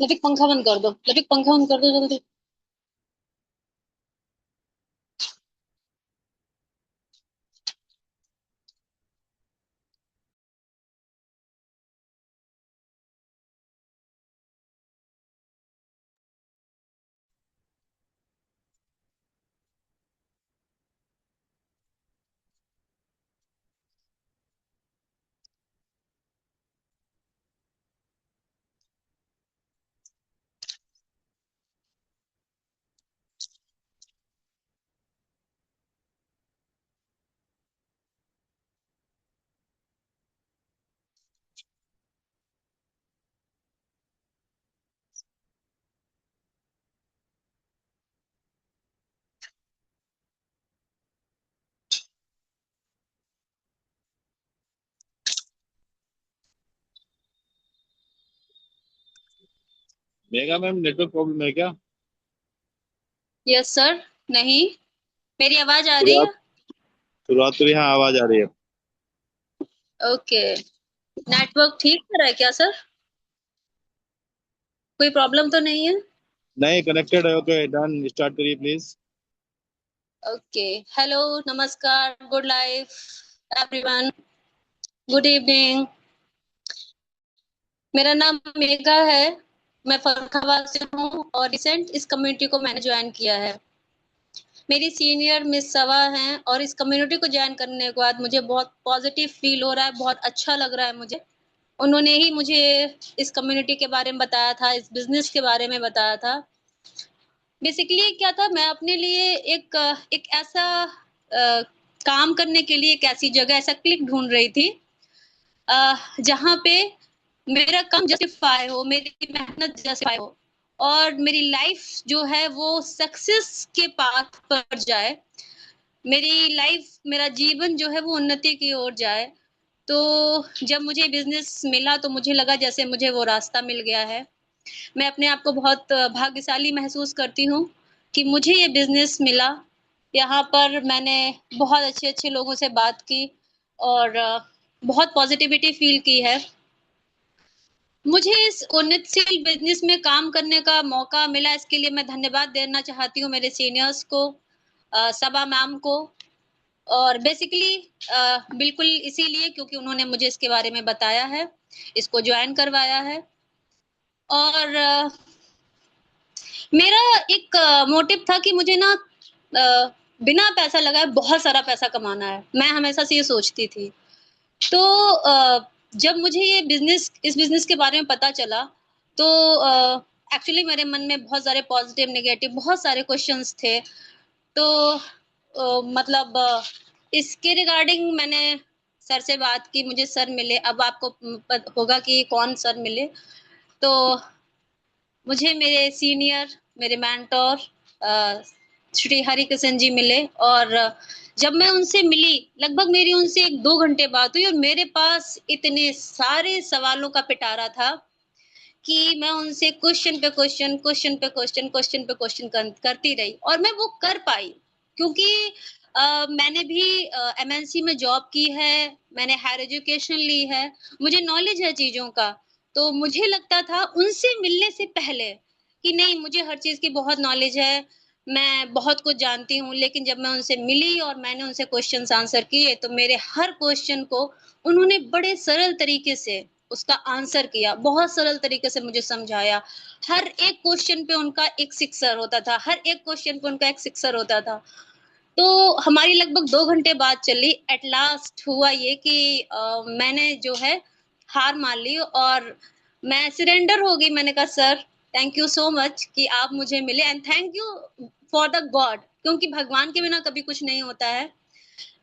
लपिक पंखा बंद कर दो, लपिक पंखा बंद कर दो जल्दी। मेगा मैम, नेटवर्क प्रॉब्लम है क्या? Yes sir. नहीं, मेरी आवाज आ रही शुरुआत है? शुरुआत तो यहाँ आवाज आ रही है। ओके। नेटवर्क ठीक कर रहा है क्या सर? कोई प्रॉब्लम तो नहीं है? नहीं, कनेक्टेड है। ओके, डन, स्टार्ट करिए प्लीज। ओके। हेलो, नमस्कार, good life everyone, good evening. मेरा नाम मेघा है। मैं फर्रुखाबाद से हूँ और रिसेंट इस कम्युनिटी को मैंने ज्वाइन किया है। मेरी सीनियर मिस सवा हैं और इस कम्युनिटी को ज्वाइन करने के बाद मुझे बहुत पॉजिटिव फील हो रहा है, बहुत अच्छा लग रहा है मुझे। उन्होंने ही मुझे इस कम्युनिटी के बारे में बताया था, इस बिजनेस के बारे में बताया था। बेसिकली क्या था, मैं अपने लिए एक ऐसा काम करने के लिए एक ऐसी जगह, ऐसा क्लिक ढूंढ रही थी जहाँ पे मेरा काम जस्टिफाई हो, मेरी मेहनत जस्टिफाई हो और मेरी लाइफ जो है वो सक्सेस के पाथ पर जाए। मेरी लाइफ, मेरा जीवन जो है वो उन्नति की ओर जाए। तो जब मुझे बिजनेस मिला तो मुझे लगा जैसे मुझे वो रास्ता मिल गया है। मैं अपने आप को बहुत भाग्यशाली महसूस करती हूँ कि मुझे ये बिजनेस मिला। यहाँ पर मैंने बहुत अच्छे-अच्छे लोगों से बात की और बहुत पॉजिटिविटी फील की है। मुझे इस उन्नतशील बिजनेस में काम करने का मौका मिला, इसके लिए मैं धन्यवाद देना चाहती हूँ मेरे सीनियर्स को, सबा मैम को और बेसिकली बिल्कुल इसीलिए क्योंकि उन्होंने मुझे इसके बारे में बताया है, इसको जॉइन करवाया है और मेरा एक मोटिव था कि मुझे ना बिना पैसा लगाए बहुत सारा पैसा कमाना है। मैं हमेशा से ये सोचती थी। तो जब मुझे ये बिज़नेस इस बिज़नेस के बारे में पता चला तो एक्चुअली मेरे मन में बहुत सारे पॉज़िटिव, नेगेटिव बहुत सारे क्वेश्चन्स थे। तो मतलब इसके रिगार्डिंग मैंने सर से बात की, मुझे सर मिले। अब आपको पता होगा कि कौन सर मिले। तो मुझे मेरे सीनियर, मेरे मेंटर श्री हरिकिशन जी मिले और जब मैं उनसे मिली, लगभग मेरी उनसे 1-2 घंटे बात हुई और मेरे पास इतने सारे सवालों का पिटारा था कि मैं उनसे क्वेश्चन पे क्वेश्चन करती रही और मैं वो कर पाई क्योंकि मैंने भी एमएनसी में जॉब की है, मैंने हायर एजुकेशन ली है, मुझे नॉलेज है चीज़ों का। तो मुझे लगता था उनसे मिलने से पहले कि नहीं, मुझे हर चीज़ की बहुत नॉलेज है, मैं बहुत कुछ जानती हूँ। लेकिन जब मैं उनसे मिली और मैंने उनसे क्वेश्चन्स आंसर किए तो मेरे हर क्वेश्चन को उन्होंने बड़े सरल तरीके से उसका आंसर किया, बहुत सरल तरीके से मुझे समझाया। हर एक क्वेश्चन पे उनका एक सिक्सर होता था, हर एक क्वेश्चन पे उनका एक सिक्सर होता था। तो हमारी लगभग 2 घंटे बात चली। एट लास्ट हुआ ये कि मैंने जो है हार मान ली और मैं सरेंडर हो गई। मैंने कहा sir, thank you so much कि आप मुझे मिले and thank you for the God, क्योंकि भगवान के बिना कभी कुछ नहीं होता है।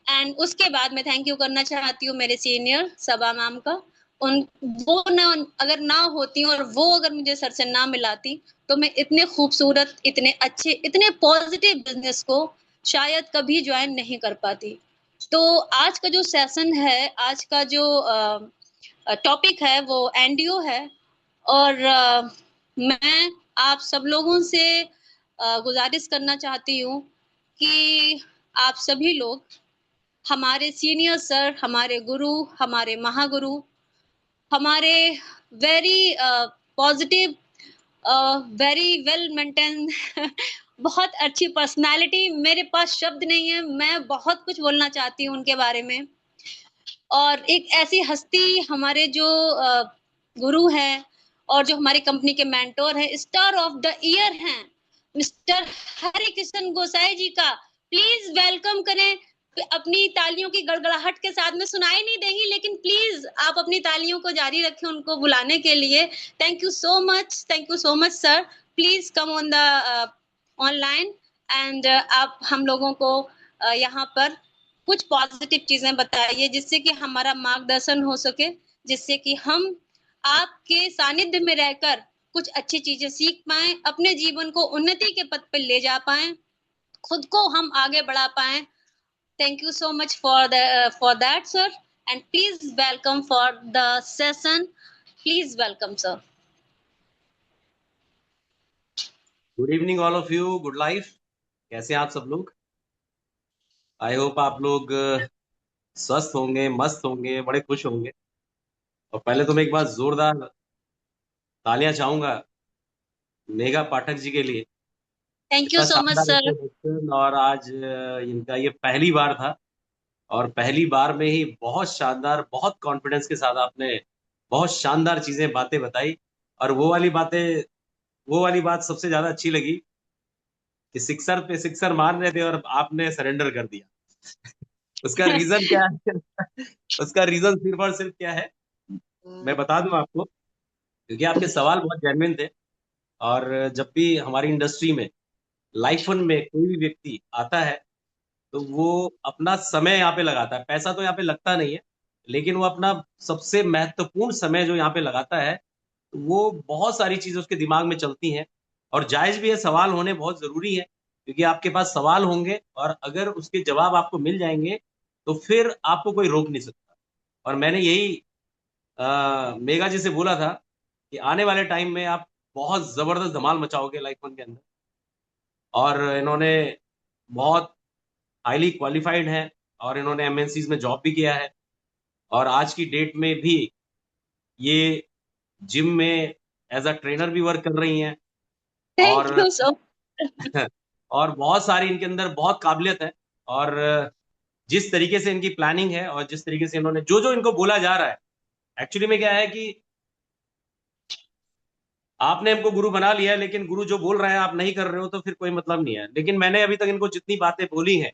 एंड उसके बाद मैं थैंक यू करना चाहती हूँ मेरे सीनियर सबा मैम का। उन वो ना अगर ना होती और वो अगर मुझे सर से ना मिलाती तो मैं इतने खूबसूरत, इतने अच्छे, इतने पॉजिटिव बिजनेस को शायद कभी ज्वाइन नहीं कर पाती। तो आज का जो सेशन है, आज का जो टॉपिक है वो एनडीओ है और मैं आप सब लोगों से गुजारिश करना चाहती हूँ कि आप सभी लोग हमारे सीनियर सर, हमारे गुरु, हमारे महागुरु, हमारे very positive very well maintain बहुत अच्छी पर्सनैलिटी, मेरे पास शब्द नहीं है, मैं बहुत कुछ बोलना चाहती हूँ उनके बारे में। और एक ऐसी हस्ती हमारे जो गुरु हैं और जो हमारी कंपनी के मेंटोर हैं, स्टार ऑफ द ईयर हैं, मिस्टर हरि कृष्ण गोसाई जी का प्लीज वेलकम करें। अपनी तालियों की गड़गड़ाहट के साथ में सुनाई नहीं देंगी, लेकिन प्लीज आप अपनी तालियों को जारी रखें उनको बुलाने के लिए। Thank you so much sir. Please come on the online and आप हम लोगों को यहाँ पर कुछ पॉजिटिव चीजें बताइए जिससे कि हमारा मार्गदर्शन हो सके, जिससे कि हम आपके सानिध्य में रहकर कुछ अच्छी चीजें सीख पाएं, अपने जीवन को उन्नति के पथ पर ले जा पाएं, खुद को हम आगे बढ़ा पाएं। Thank you so much for that sir, and please welcome for the session. Please welcome sir. Good evening all of you, good life. कैसे हैं आप सब लोग? आई होप आप लोग स्वस्थ होंगे, मस्त होंगे, बड़े खुश होंगे। और पहले तो मैं एक बार जोरदार तालियां चाहूंगा मेघा पाठक जी के लिए। थैंक यू इतना सो मच शानदार सर। इंट्रोडक्शन, और आज इनका ये पहली बार था, और पहली बार में ही बहुत शानदार, बहुत कॉन्फिडेंस के साथ आपने बहुत शानदार चीजें, बातें बताई। और वो वाली बात सबसे ज्यादा अच्छी लगी कि सिक्सर पे सिक्सर मार रहे थे और आपने सरेंडर कर दिया। उसका रीजन क्या है? उसका रीजन सिर्फ और सिर्फ क्या है, मैं बता दूं आपको, क्योंकि आपके सवाल बहुत जेन्युइन थे। और जब भी हमारी इंडस्ट्री में, लाइफन में कोई भी व्यक्ति आता है, तो वो अपना समय यहाँ पे लगाता है। पैसा तो यहाँ पे लगता नहीं है, लेकिन वो अपना सबसे महत्वपूर्ण समय जो यहाँ पे लगाता है, वो बहुत सारी चीजें उसके दिमाग में चलती हैं। और जायज भी है, सवाल होने बहुत जरूरी है, क्योंकि आपके पास सवाल होंगे और अगर उसके जवाब आपको मिल जाएंगे तो फिर आपको कोई रोक नहीं सकता। और मैंने यही मेगा जी से बोला था कि आने वाले टाइम में आप बहुत जबरदस्त धमाल मचाओगे लाइफ के अंदर। और इन्होंने बहुत हाईली क्वालिफाइड हैं, और इन्होंने एमएनसीज में जॉब भी किया है, और आज की डेट में भी ये जिम में एज अ ट्रेनर भी वर्क कर रही हैं। थैंक और यू सो और बहुत सारी इनके अंदर बहुत काबिलियत है। और जिस तरीके से इनकी प्लानिंग है, और जिस तरीके से इन्होंने जो जो इनको बोला जा रहा है, एक्चुअली में क्या है कि आपने हमको गुरु बना लिया है, लेकिन गुरु जो बोल रहे हैं आप नहीं कर रहे हो, तो फिर कोई मतलब नहीं है। लेकिन मैंने अभी तक इनको जितनी बातें बोली हैं,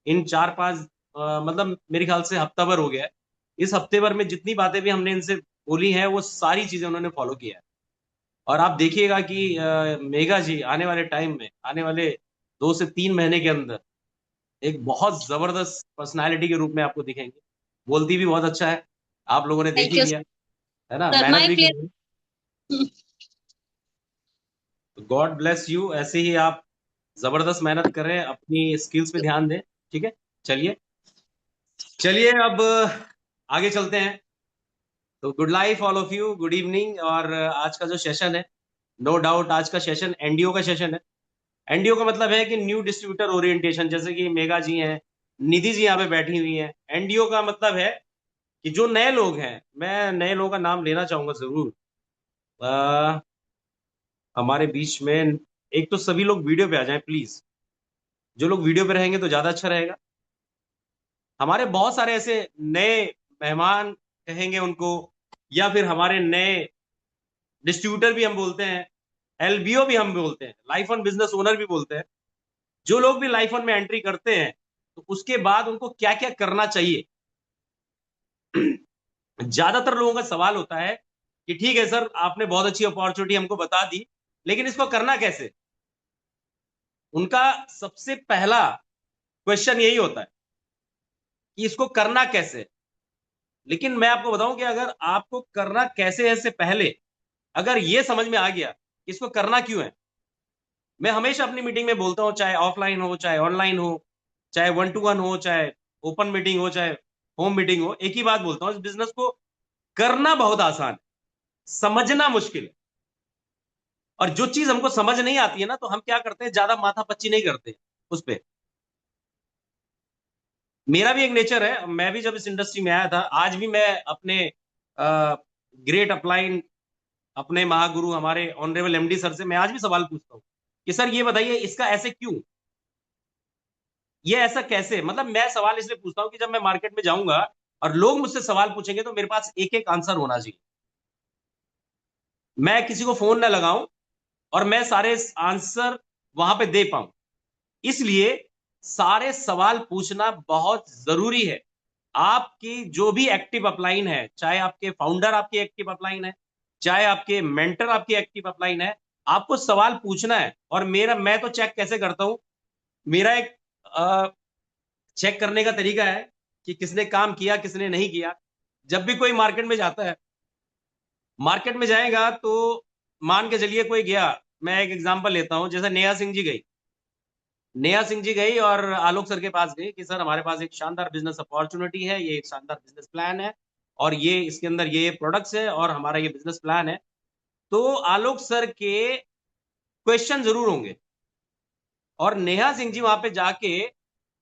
इन 4-5 मतलब मेरे ख्याल से हफ्ता भर हो गया है, इस हफ्ते भर में जितनी बातें भी हमने इनसे बोली हैं, वो सारी चीजें उन्होंने फॉलो किया है। और आप देखिएगा कि मेघा जी आने वाले टाइम में, आने वाले 2 से 3 महीने के अंदर एक बहुत जबरदस्त पर्सनालिटी के रूप में आपको दिखेंगे। बोलती भी बहुत अच्छा है, आप लोगों ने देख थैंक ही यू लिया है ना, सर। मेहनत माय भी कर रही प्लेयर। है। गॉड ब्लेस यू, ऐसे ही आप जबरदस्त मेहनत कर रहे हैं, अपनी स्किल्स पे ध्यान दें। ठीक है, चलिए चलिए अब आगे चलते हैं। तो good life all of you, good evening. और आज का जो सेशन है, नो डाउट आज का सेशन एनडीओ का सेशन है। एनडीओ का मतलब है कि न्यू डिस्ट्रीब्यूटर ओरिएंटेशन, जैसे कि मेगा जी हैं, निधि जी यहाँ पे बैठी हुई हैं। एनडीओ का मतलब है कि जो नए लोग हैं, मैं नए लोगों का नाम लेना चाहूंगा जरूर हमारे बीच में। एक तो सभी लोग वीडियो पे आ जाएं प्लीज, जो लोग वीडियो पे रहेंगे तो ज्यादा अच्छा रहेगा। हमारे बहुत सारे ऐसे नए मेहमान कहेंगे उनको, या फिर हमारे नए डिस्ट्रीब्यूटर भी हम बोलते हैं, एलबीओ भी हम बोलते हैं, लाइफ ऑन बिजनेस ओनर भी बोलते हैं। जो लोग भी लाइफ ऑन में एंट्री करते हैं, तो उसके बाद उनको क्या क्या करना चाहिए। ज्यादातर लोगों का सवाल होता है कि ठीक है सर, आपने बहुत अच्छी अपॉर्चुनिटी हमको बता दी, लेकिन इसको करना कैसे। उनका सबसे पहला क्वेश्चन यही होता है कि इसको करना कैसे। लेकिन मैं आपको बताऊं कि अगर आपको करना कैसे है से पहले अगर ये समझ में आ गया कि इसको करना क्यों है। मैं हमेशा अपनी मीटिंग में बोलता हूं, चाहे ऑफलाइन हो, चाहे ऑनलाइन हो, चाहे 1-to-1 हो, चाहे ओपन मीटिंग हो, चाहे होम मीटिंग हो, एक ही बात बोलता हूं, इस बिजनेस को करना बहुत आसान है, समझना मुश्किल है। और जो चीज हमको समझ नहीं आती है ना, तो हम क्या करते हैं, ज्यादा माथा पच्ची नहीं करते उस पर। मेरा भी एक नेचर है, मैं भी जब इस इंडस्ट्री में आया था, आज भी मैं अपने ग्रेट अपलाइन अपने महागुरु हमारे ऑनरेबल एमडी सर से मैं आज भी सवाल पूछता हूँ कि सर ये बताइए इसका ऐसे क्यों, ये ऐसा कैसे, मतलब मैं सवाल इसलिए पूछता हूँ कि जब मैं मार्केट में जाऊंगा और लोग मुझसे सवाल पूछेंगे तो मेरे पास एक एक आंसर होना चाहिए, मैं किसी को फोन ना लगाऊं और मैं सारे आंसर वहां पे दे पाऊं। इसलिए सारे सवाल पूछना बहुत जरूरी है। आपकी जो भी एक्टिव अपलाइन है, चाहे आपके फाउंडर आपकी एक्टिव अपलाइन है, चाहे आपके मेंटर आपकी एक्टिव अपलाइन है, आपको सवाल पूछना है। और मैं तो चेक कैसे करता हूं, मेरा एक चेक करने का तरीका है कि किसने काम किया किसने नहीं किया। जब भी कोई मार्केट में जाता है, मार्केट में जाएगा तो मान के चलिए कोई गया, मैं एक एग्जांपल लेता हूं, जैसे नेहा सिंह जी गई, नेहा सिंह जी गई और आलोक सर के पास गई कि सर हमारे पास एक शानदार बिजनेस अपॉर्चुनिटी है, ये एक शानदार बिजनेस प्लान है और ये इसके अंदर ये प्रोडक्ट्स है और हमारा ये बिजनेस प्लान है। तो आलोक सर के क्वेश्चन जरूर होंगे और नेहा सिंह जी वहां पे जाके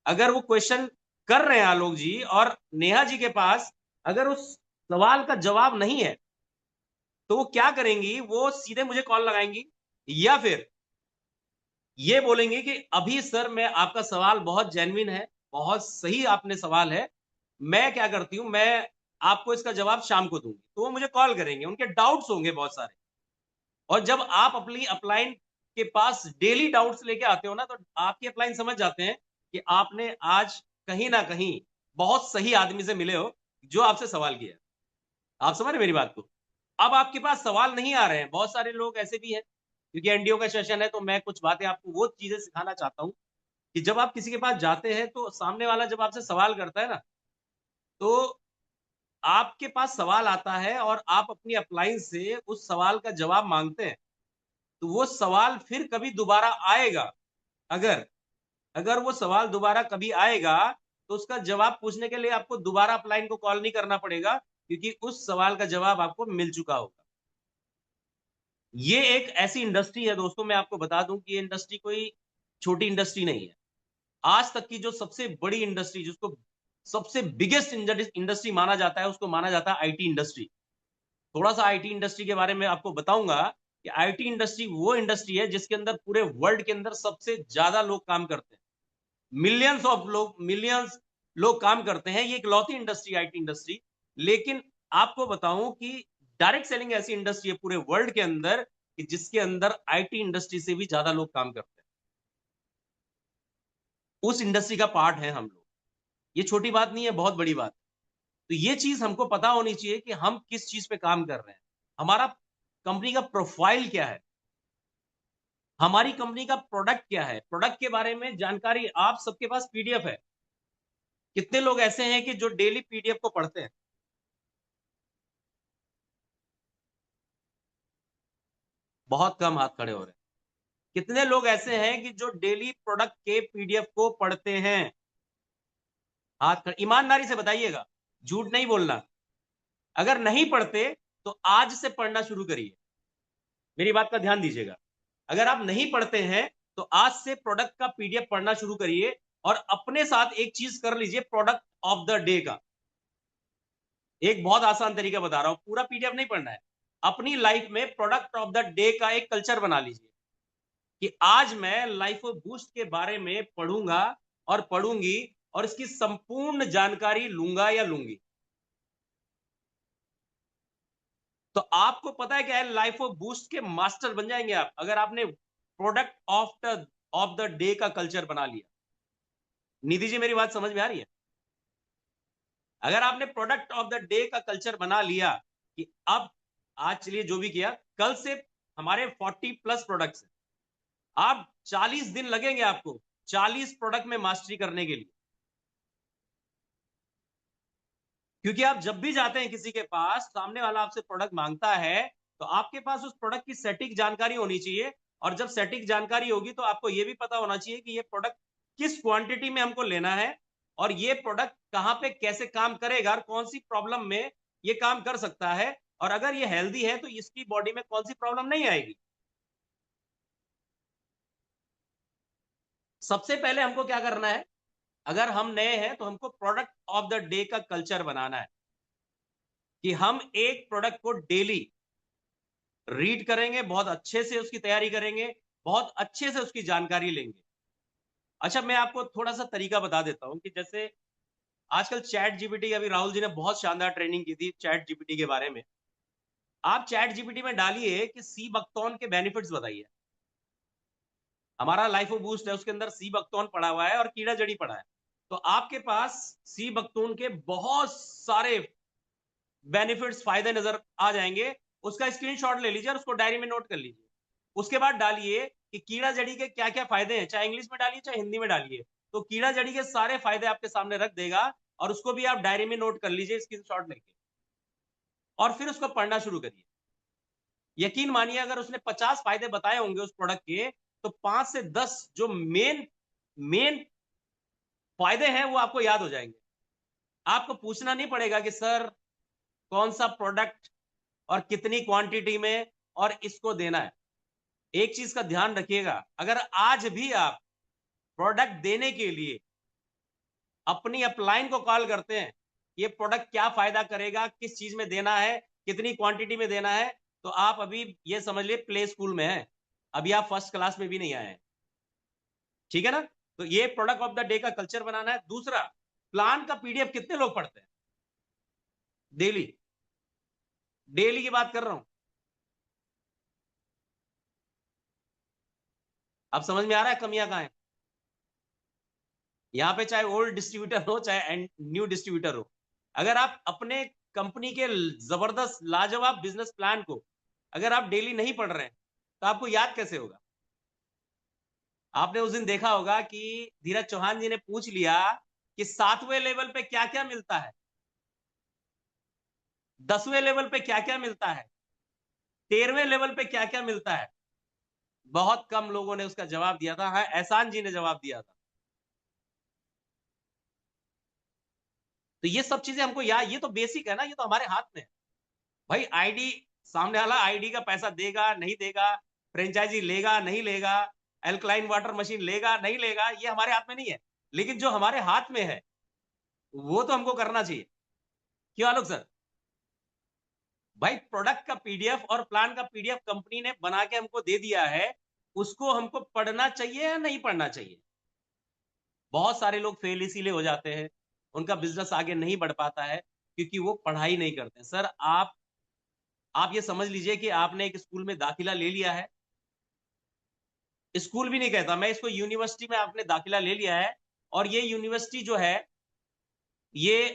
अगर वो क्वेश्चन कर रहे हैं आलोक जी और नेहा जी के पास अगर उस सवाल का जवाब नहीं है तो वो क्या करेंगी, वो सीधे मुझे कॉल लगाएंगी या फिर ये बोलेंगे कि अभी सर मैं आपका सवाल बहुत जेन्युइन है, बहुत सही आपने सवाल है, मैं क्या करती हूं, मैं आपको इसका जवाब शाम को दूंगी। तो वो मुझे कॉल करेंगे, उनके डाउट्स होंगे बहुत सारे। और जब आप अपनी अपलाइन के पास डेली डाउट्स लेके आते हो ना, तो आपकी अपलाइन समझ जाते हैं कि आपने आज कहीं ना कहीं बहुत सही आदमी से मिले हो जो आपसे सवाल किया। आप समझ रहे मेरी बात को। अब आपके पास सवाल नहीं आ रहे हैं, बहुत सारे लोग ऐसे भी हैं, क्योंकि एनडीओ का सेशन है तो मैं कुछ बातें आपको वो चीजें सिखाना चाहता हूं कि जब आप किसी के पास जाते हैं तो सामने वाला जब आपसे सवाल करता है ना, तो आपके पास सवाल आता है और आप अपनी अपलाइन से उस सवाल का जवाब मांगते हैं, तो वो सवाल फिर कभी दोबारा आएगा। अगर अगर वो सवाल दोबारा कभी आएगा तो उसका जवाब पूछने के लिए आपको दोबारा अपलाइन को कॉल नहीं करना पड़ेगा, क्योंकि उस सवाल का जवाब आपको मिल चुका होगा। ये एक ऐसी इंडस्ट्री है दोस्तों, मैं आपको बता दूं कि ये इंडस्ट्री कोई छोटी इंडस्ट्री नहीं है। आज तक की जो सबसे बड़ी इंडस्ट्री, जिसको सबसे बिगेस्ट इंडस्ट्री माना जाता है, उसको माना जाता है आईटी इंडस्ट्री। थोड़ा सा आईटी इंडस्ट्री के बारे में आपको बताऊंगा कि आईटी इंडस्ट्री वो इंडस्ट्री है जिसके अंदर पूरे वर्ल्ड के अंदर सबसे ज्यादा लोग काम करते हैं। मिलियंस लोग काम करते हैं। ये एक लौती इंडस्ट्री आईटी इंडस्ट्री। लेकिन आपको बताऊं कि डायरेक्ट सेलिंग ऐसी इंडस्ट्री है पूरे वर्ल्ड के अंदर कि जिसके अंदर आईटी इंडस्ट्री से भी ज्यादा लोग काम करते हैं। उस इंडस्ट्री का पार्ट है हम लोग। ये छोटी बात नहीं है, बहुत बड़ी बात है। तो ये चीज हमको पता होनी चाहिए कि हम किस चीज पे काम कर रहे हैं, हमारा कंपनी का प्रोफाइल क्या है, हमारी कंपनी का प्रोडक्ट क्या है, प्रोडक्ट के बारे में जानकारी आप सबके पास पीडीएफ है। कितने लोग ऐसे हैं कि जो डेली पीडीएफ को पढ़ते हैं? बहुत कम हाथ खड़े हो रहे हैं। कितने लोग ऐसे हैं कि जो डेली प्रोडक्ट के पीडीएफ को पढ़ते हैं? हाथ खड़े, ईमानदारी से बताइएगा, झूठ नहीं बोलना। अगर नहीं पढ़ते तो आज से पढ़ना शुरू करिए। मेरी बात का ध्यान दीजिएगा। अगर आप नहीं पढ़ते हैं तो आज से प्रोडक्ट का पीडीएफ पढ़ना शुरू करिए और अपने साथ एक चीज कर लीजिए, प्रोडक्ट ऑफ द डे का। एक बहुत आसान तरीका बता रहा हूं, पूरा पीडीएफ नहीं पढ़ना है। अपनी लाइफ में प्रोडक्ट ऑफ द डे का एक कल्चर बना लीजिए कि आज मैं लाइफ बूस्ट के बारे में पढ़ूंगा और पढ़ूंगी और इसकी संपूर्ण जानकारी लूंगा या लूंगी। तो आपको पता है क्या है, लाइफ ऑफ बूस्ट के मास्टर बन जाएंगे आप अगर आपने प्रोडक्ट ऑफ द डे का कल्चर बना लिया। निधि जी मेरी बात समझ में आ रही है? अगर आपने प्रोडक्ट ऑफ द डे का कल्चर बना लिया कि अब आज चलिए जो भी किया, कल से हमारे 40 प्लस प्रोडक्ट्स हैं, आप 40 दिन लगेंगे आपको 40 प्रोडक्ट में मास्टरी करने के लिए। क्योंकि आप जब भी जाते हैं किसी के पास, सामने वाला आपसे प्रोडक्ट मांगता है तो आपके पास उस प्रोडक्ट की सटीक जानकारी होनी चाहिए। और जब सटीक जानकारी होगी तो आपको यह भी पता होना चाहिए कि ये प्रोडक्ट किस क्वांटिटी में हमको लेना है और ये प्रोडक्ट कहां पे कैसे काम करेगा और कौन सी प्रॉब्लम में ये काम कर सकता है, और अगर ये हेल्दी है तो इसकी बॉडी में कौन सी प्रॉब्लम नहीं आएगी। सबसे पहले हमको क्या करना है, अगर हम नए हैं तो हमको प्रोडक्ट ऑफ द डे का कल्चर बनाना है कि हम एक प्रोडक्ट को डेली रीड करेंगे, बहुत अच्छे से उसकी तैयारी करेंगे, बहुत अच्छे से उसकी जानकारी लेंगे। अच्छा, मैं आपको थोड़ा सा तरीका बता देता हूं कि जैसे आजकल चैट जीपीटी, अभी राहुल जी ने बहुत शानदार ट्रेनिंग की थी चैट जीपीटी के बारे में। आप चैट जीपीटी में डालिए कि सी बकथॉर्न के बेनिफिट्स बताइए। हमारा लाइफ बूस्ट है, उसके अंदर सी बकथॉर्न पड़ा हुआ है और कीड़ा जड़ी पड़ा है। तो आपके पास सी बकथॉर्न के बहुत सारे बेनिफिट्स, फायदे नजर आ जाएंगे। उसका स्क्रीनशॉट ले लीजिए और उसको डायरी में नोट कर लीजिए। उसके बाद डालिए कि कीड़ा जड़ी के क्या क्या फायदे हैं, चाहे इंग्लिश में डालिए चाहे हिंदी में डालिए, तो कीड़ा जड़ी के सारे फायदे आपके सामने रख देगा और उसको भी आप डायरी में नोट कर लीजिए स्क्रीनशॉट लेके, और फिर उसको पढ़ना शुरू करिए। यकीन मानिए, अगर उसने 50 फायदे बताए होंगे उस प्रोडक्ट के, तो 5 से 10 जो मेन मेन फायदे हैं वो आपको याद हो जाएंगे। आपको पूछना नहीं पड़ेगा कि सर कौन सा प्रोडक्ट और कितनी क्वांटिटी में और इसको देना है। एक चीज का ध्यान रखिएगा, अगर आज भी आप प्रोडक्ट देने के लिए अपनी अपलाइन को कॉल करते हैं, ये प्रोडक्ट क्या फायदा करेगा, किस चीज में देना है, कितनी क्वांटिटी में देना है, तो आप अभी ये समझ लिए प्ले स्कूल में हैं, अभी आप फर्स्ट क्लास में भी नहीं आए हैं। ठीक है ना? तो ये प्रोडक्ट ऑफ द डे का कल्चर बनाना है। दूसरा, प्लान का पीडीएफ कितने लोग पढ़ते हैं डेली? डेली की बात कर रहा हूं। अब समझ में आ रहा है कमियां कहां है? यहां पे चाहे ओल्ड डिस्ट्रीब्यूटर हो चाहे न्यू डिस्ट्रीब्यूटर हो, अगर आप अपने कंपनी के जबरदस्त लाजवाब बिजनेस प्लान को अगर आप डेली नहीं पढ़ रहे हैं, तो आपको याद कैसे होगा? आपने उस दिन देखा होगा कि धीरज चौहान जी ने पूछ लिया कि 7वें लेवल पे क्या क्या मिलता है, 10वें लेवल पे क्या क्या मिलता है, 13वें लेवल पे क्या क्या मिलता है। बहुत कम लोगों ने उसका जवाब दिया था। हाँ, एहसान जी ने जवाब दिया था। तो ये सब चीजें हमको याद, ये तो बेसिक है ना, ये तो हमारे हाथ में है भाई। आईडी, सामने वाला आईडी का पैसा देगा नहीं देगा, फ्रेंचाइजी लेगा नहीं लेगा, एल्कलाइन वाटर मशीन लेगा नहीं लेगा, ये हमारे हाथ में नहीं है। लेकिन जो हमारे हाथ में है वो तो हमको करना चाहिए। क्यों आलोक सर? भाई, प्रोडक्ट का पीडीएफ और प्लान का पीडीएफ कंपनी ने बना के हमको दे दिया है, उसको हमको पढ़ना चाहिए या नहीं पढ़ना चाहिए? बहुत सारे लोग फेल इसीलिए हो जाते हैं, उनका बिजनेस आगे नहीं बढ़ पाता है क्योंकि वो पढ़ाई नहीं करते। सर, आप ये समझ लीजिए कि आपने एक स्कूल में दाखिला ले लिया है, स्कूल भी नहीं कहता मैं इसको, यूनिवर्सिटी में आपने दाखिला ले लिया है, और ये यूनिवर्सिटी जो है ये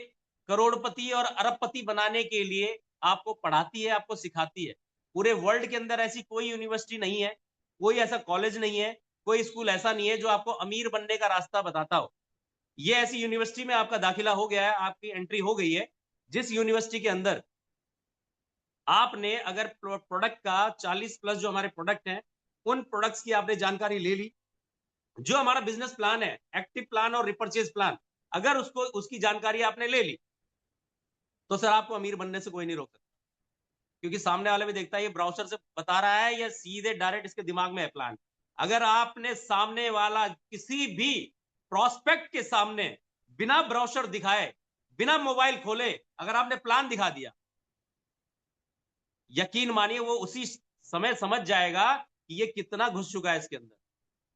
करोड़पति और अरबपति बनाने के लिए आपको पढ़ाती है, आपको सिखाती है। पूरे वर्ल्ड के अंदर ऐसी कोई यूनिवर्सिटी नहीं है, कोई ऐसा कॉलेज नहीं है, कोई स्कूल ऐसा नहीं है जो आपको अमीर बनने का रास्ता बताता हो। ये ऐसी यूनिवर्सिटी में आपका दाखिला हो गया है, आपकी एंट्री हो गई है, जिस यूनिवर्सिटी के अंदर आपने अगर प्रोडक्ट का 40 प्लस जो हमारे प्रोडक्ट हैं, उन प्रोडक्ट्स की आपने जानकारी ले ली, जो हमारा बिजनेस प्लान है, एक्टिव प्लान और रिपर्चेज प्लान, अगर उसको उसकी जानकारी आपने ले ली, तो सर आपको अमीर बनने से कोई नहीं रोक सकता। क्योंकि सामने वाले भी देखता है ये ब्राउजर से बता रहा है या सीधे डायरेक्ट इसके दिमाग में है प्लान। अगर आपने सामने वाला किसी भी प्रोस्पेक्ट के सामने बिना ब्राउजर दिखाए, बिना मोबाइल खोले अगर आपने प्लान दिखा दिया, यकीन मानिए वो उसी समय समझ जाएगा कि ये कितना घुस चुका है इसके अंदर,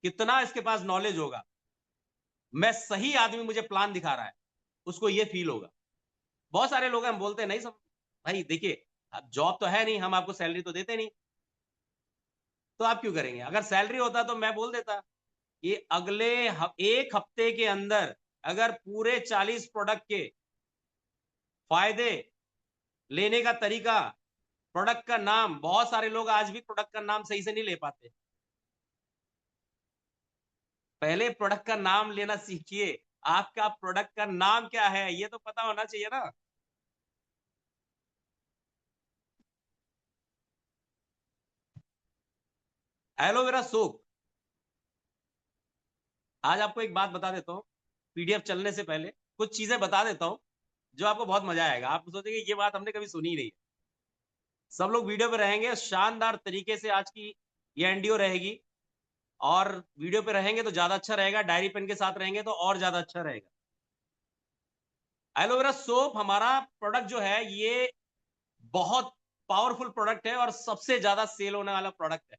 कितना इसके पास नॉलेज होगा। मैं सही आदमी मुझे प्लान दिखा रहा है, उसको ये फील होगा। बहुत सारे लोग हम बोलते हैं नहीं सब, भाई देखिए अब जॉब तो है नहीं, हम आपको सैलरी तो देते नहीं, तो आप क्यों करेंगे? अगर सैलरी होता तो मैं बोल देता कि अगले एक हफ्ते के अंदर अगर पूरे 40 प्रोडक्ट के फायदे लेने का तरीका, प्रोडक्ट का नाम, बहुत सारे लोग आज भी प्रोडक्ट का नाम सही से नहीं ले पाते। पहले प्रोडक्ट का नाम लेना सीखिए। आपका प्रोडक्ट का नाम क्या है ये तो पता होना चाहिए ना। एलोवेरा सोप, आज आपको एक बात बता देता हूँ, पीडीएफ चलने से पहले कुछ चीजें बता देता हूँ जो आपको बहुत मजा आएगा। आप सोचेंगे ये बात हमने कभी सुनी ही नहीं। सब लोग वीडियो पे रहेंगे, शानदार तरीके से आज की ये एनडीओ रहेगी, और वीडियो पे रहेंगे तो ज्यादा अच्छा रहेगा, डायरी पेन के साथ रहेंगे तो और ज्यादा अच्छा रहेगा। एलोवेरा सोप हमारा प्रोडक्ट जो है ये बहुत पावरफुल प्रोडक्ट है और सबसे ज्यादा सेल होने वाला प्रोडक्ट है।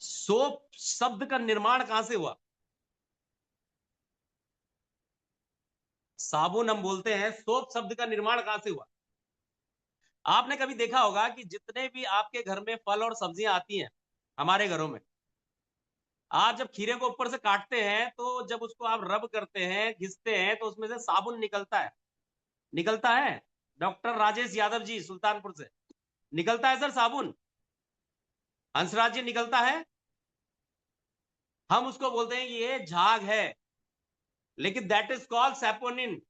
सोप शब्द का निर्माण कहां से हुआ? साबुन हम बोलते हैं, सोप शब्द का निर्माण कहां से हुआ? आपने कभी देखा होगा कि जितने भी आपके घर में फल और सब्जियां आती हैं हमारे घरों में, आप जब खीरे को ऊपर से काटते हैं तो जब उसको आप रब करते हैं, घिसते हैं, तो उसमें से साबुन निकलता है। निकलता है? डॉक्टर राजेश यादव जी सुल्तानपुर से निकलता है सर साबुन। हंसराज जी निकलता है। हम उसको बोलते हैं ये झाग है, लेकिन दैट इज कॉल्ड सेपोनिन।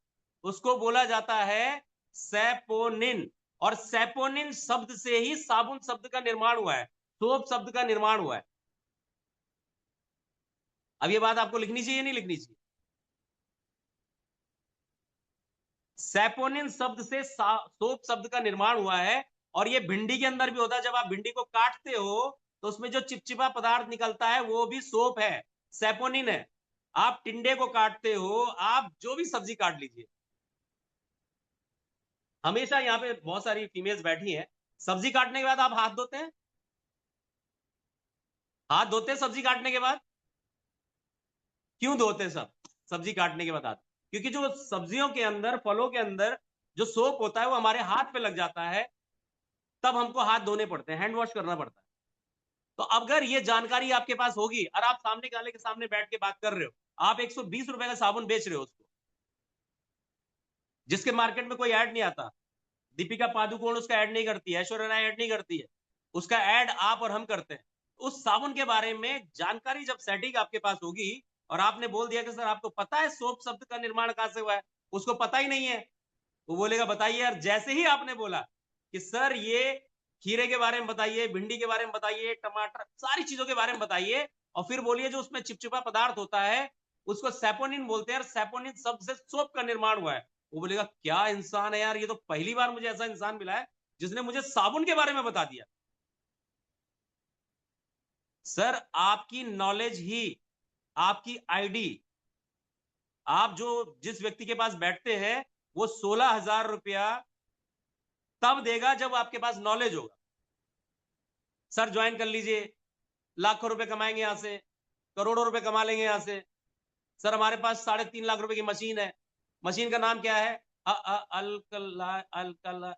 उसको बोला जाता है सेपोनिन। और सेपोनिन शब्द से ही साबुन शब्द का निर्माण हुआ है, सोप शब्द का निर्माण हुआ है। अब ये बात आपको लिखनी चाहिए नहीं लिखनी चाहिए? सेपोनिन शब्द से सोप शब्द का निर्माण हुआ है। और ये भिंडी के अंदर भी होता है। जब आप भिंडी को काटते हो तो उसमें जो चिपचिपा पदार्थ निकलता है वो भी सोप है, सेपोनिन है। आप टिंडे को काटते हो, आप जो भी सब्जी काट लीजिए, हमेशा यहाँ पे बहुत सारी फीमेल्स बैठी हैं, सब्जी काटने के बाद आप हाथ धोते हैं? हाथ धोते हैं सब्जी काटने के बाद? क्यों धोते हैं सब सब्जी काटने के बाद हाथ? क्योंकि जो सब्जियों के अंदर, फलों के अंदर जो सोप होता है वो हमारे हाथ पे लग जाता है, तब हमको हाथ धोने पड़ते हैं, हैंड वॉश करना पड़ता है। तो अगर ये जानकारी आपके पास होगी और आप सामने वाले के सामने बैठ के बात कर रहे हो, आप 120 रुपए का साबुन बेच रहे हो उसको, जिसके मार्केट में कोई ऐड नहीं आता। दीपिका पादुकोण उसका ऐड नहीं करती है, ऐश्वर्या राय ऐड नहीं करती है, उसका ऐड आप और हम करते हैं। उस साबुन के बारे में जानकारी जब सेटिंग आपके पास होगी और आपने बोल दिया कि सर आपको पता है सोप शब्द का निर्माण कहां से हुआ है, उसको पता ही नहीं है, वो बोलेगा बताइए यार। जैसे ही आपने बोला कि सर ये खीरे के बारे में बताइए, भिंडी के बारे में बताइए, टमाटर, सारी चीजों के बारे में बताइए, और फिर बोलिए जो उसमें चिपचिपा पदार्थ होता है उसको सेपोनिन बोलते हैं, सेपोनिन शब्द से सोप का निर्माण हुआ है, वो बोलेगा क्या इंसान है यार, ये तो पहली बार मुझे ऐसा इंसान मिला है जिसने मुझे साबुन के बारे में बता दिया। सर आपकी नॉलेज ही आपकी आईडी। आप जो जिस व्यक्ति के पास बैठते हैं वो 16,000 रुपया तब देगा जब आपके पास नॉलेज होगा। सर ज्वाइन कर लीजिए, लाखों रुपए कमाएंगे यहां से, करोड़ों रुपए कमा लेंगे यहां से। सर हमारे पास 3.5 लाख रुपए की मशीन है। मशीन का नाम क्या है? अल्कला अल्कला।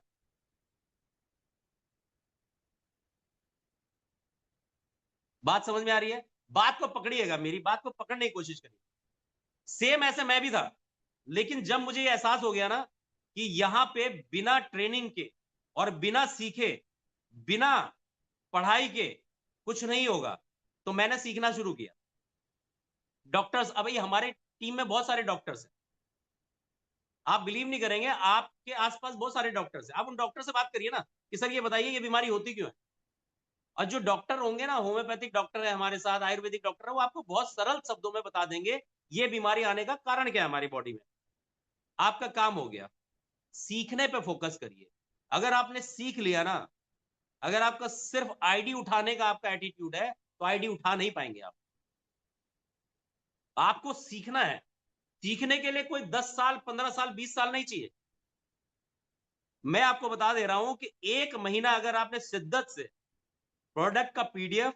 बात समझ में आ रही है? बात को पकड़िएगा, मेरी बात को पकड़ने की कोशिश करिए। सेम ऐसे मैं भी था, लेकिन जब मुझे ये एहसास हो गया ना कि यहां पे बिना ट्रेनिंग के और बिना सीखे, बिना पढ़ाई के कुछ नहीं होगा, तो मैंने सीखना शुरू किया। डॉक्टर्स, अब ये हमारे टीम में बहुत सारे डॉक्टर्स हैं। आप बिलीव नहीं करेंगे, आपके आसपास बहुत सारे डॉक्टर्स हैं। आप उन डॉक्टर से बात करिए ना कि सर ये बताइए ये बीमारी होती क्यों है। और जो डॉक्टर होंगे ना, होम्योपैथिक डॉक्टर है हमारे साथ, आयुर्वेदिक डॉक्टर है, वो आपको बहुत सरल शब्दों में बता देंगे ये बीमारी आने का कारण क्या है हमारी बॉडी में। आपका काम हो गया, सीखने पे फोकस करिए। अगर आपने सीख लिया ना, अगर आपका सिर्फ आईडी उठाने का आपका एटीट्यूड है तो आईडी उठा नहीं पाएंगे आप। आपको सीखना है। सीखने के लिए कोई 10 साल, 15 साल, 20 साल नहीं चाहिए। मैं आपको बता दे रहा हूं कि 1 महीना अगर आपने शिद्दत से प्रोडक्ट का पीडीएफ,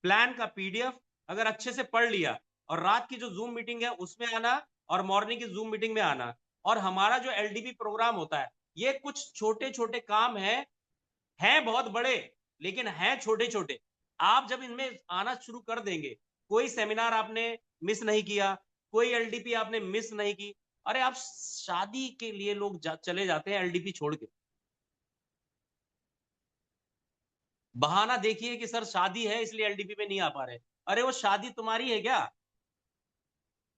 प्लान का पीडीएफ अगर अच्छे से पढ़ लिया, और रात की जो जूम मीटिंग है उसमें आना, और मॉर्निंग की जूम मीटिंग में आना, और हमारा जो एलडीपी प्रोग्राम होता है, ये कुछ छोटे छोटे काम हैं बहुत बड़े, लेकिन हैं छोटे छोटे। आप जब इनमें आना शुरू कर देंगे, कोई सेमिनार आपने मिस नहीं किया, कोई एलडीपी आपने मिस नहीं की। अरे आप शादी के लिए लोग चले जाते हैं एलडीपी छोड़ के। बहाना देखिए कि सर शादी है इसलिए एलडीपी पे नहीं आ पा रहे। अरे वो शादी तुम्हारी है क्या?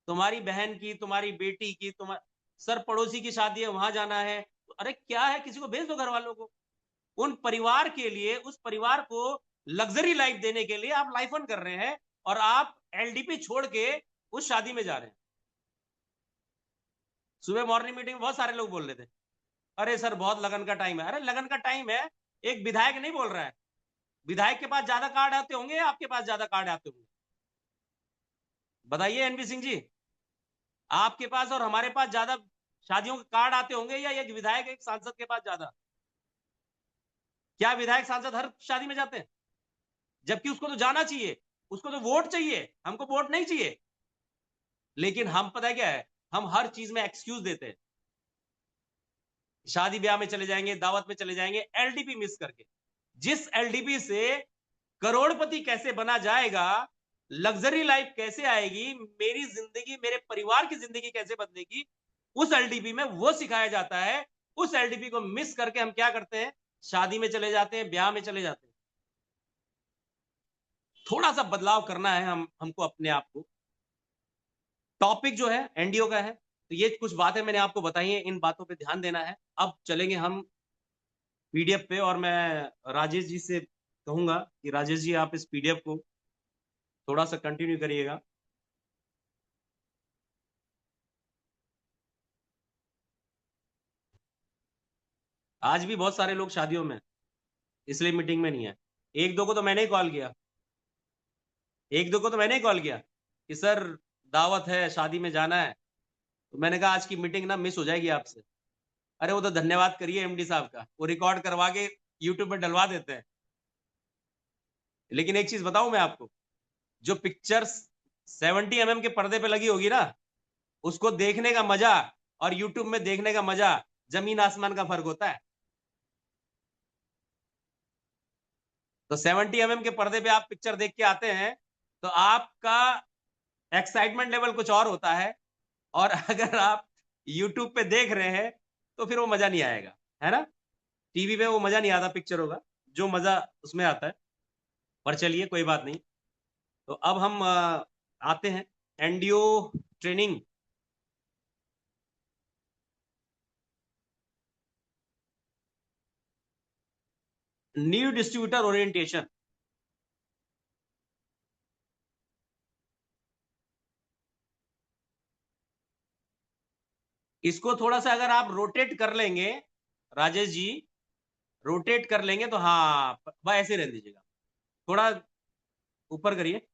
तुम्हारी बहन की, तुम्हारी बेटी की, तुम्हारे सर पड़ोसी की शादी है वहां जाना है। अरे क्या है, किसी को भेज दो घर वालों को। उन परिवार के लिए, उस परिवार को लग्जरी लाइफ देने के लिए आप लाइफ ऑन कर रहे हैं, और आप एलडीपी छोड़ के उस शादी में जा रहे हैं। सुबह मॉर्निंग मीटिंग में बहुत सारे लोग बोल रहे थे अरे सर बहुत लगन का टाइम है। अरे लगन का टाइम है, एक विधायक नहीं बोल रहा है। विधायक के पास ज्यादा कार्ड आते होंगे या आपके पास ज्यादा कार्ड आते होंगे? बताइए एनबी सिंह जी, आपके पास और हमारे पास ज्यादा शादियों के कार्ड आते होंगे या एक विधायक, एक सांसद के पास ज्यादा? क्या विधायक सांसद हर शादी में जाते हैं? जबकि उसको तो जाना चाहिए, उसको तो वोट चाहिए, हमको वोट नहीं चाहिए। लेकिन हम पता है क्या है, हम हर चीज में एक्सक्यूज देते हैं। शादी ब्याह में चले जाएंगे, दावत में चले जाएंगे, एलडीपी मिस करके। जिस एलडीपी से करोड़पति कैसे बना जाएगा, लग्जरी लाइफ कैसे आएगी, मेरी जिंदगी, मेरे परिवार की जिंदगी कैसे बदलेगी, उस एलडीपी में वो सिखाया जाता है। उस एलडीपी को मिस करके हम क्या करते हैं, शादी में चले जाते हैं, ब्याह में चले जाते हैं। थोड़ा सा बदलाव करना है हमको अपने आप को। टॉपिक जो है एनडीओ का है, तो ये कुछ बातें मैंने आपको बताई हैं, इन बातों पे ध्यान देना है। अब चलेंगे हम पीडीएफ पे, और मैं राजेश जी से कहूंगा कि राजेश जी आप इस पीडीएफ को थोड़ा सा कंटिन्यू करिएगा। आज भी बहुत सारे लोग शादियों में, इसलिए मीटिंग में नहीं है। एक दो को तो मैंने ही कॉल किया, एक दो को तो मैंने ही कॉल किया कि सर दावत है, शादी में जाना है। तो मैंने कहा आज की मीटिंग ना मिस हो जाएगी आपसे। अरे वो तो धन्यवाद करिए एमडी साहब का, वो रिकॉर्ड करवा के यूट्यूब पे डलवा देते हैं। लेकिन एक चीज बताऊं मैं आपको, जो पिक्चर 70 mm के पर्दे पे लगी होगी ना, उसको देखने का मजा और यूट्यूब में देखने का मजा जमीन आसमान का फर्क होता है। तो 70 mm के पर्दे पे आप पिक्चर देख के आते हैं तो आपका एक्साइटमेंट लेवल कुछ और होता है, और अगर आप यूट्यूब पे देख रहे हैं तो फिर वो मजा नहीं आएगा, है ना। टीवी पे वो मजा नहीं आता पिक्चरों का, जो मजा उसमें आता है। पर चलिए कोई बात नहीं। तो अब हम आते हैं NDO training. New distributor orientation. इसको थोड़ा सा अगर आप रोटेट कर लेंगे, राजेश जी रोटेट कर लेंगे तो, हाँ बस ऐसे रहने दीजिएगा, थोड़ा ऊपर करिए।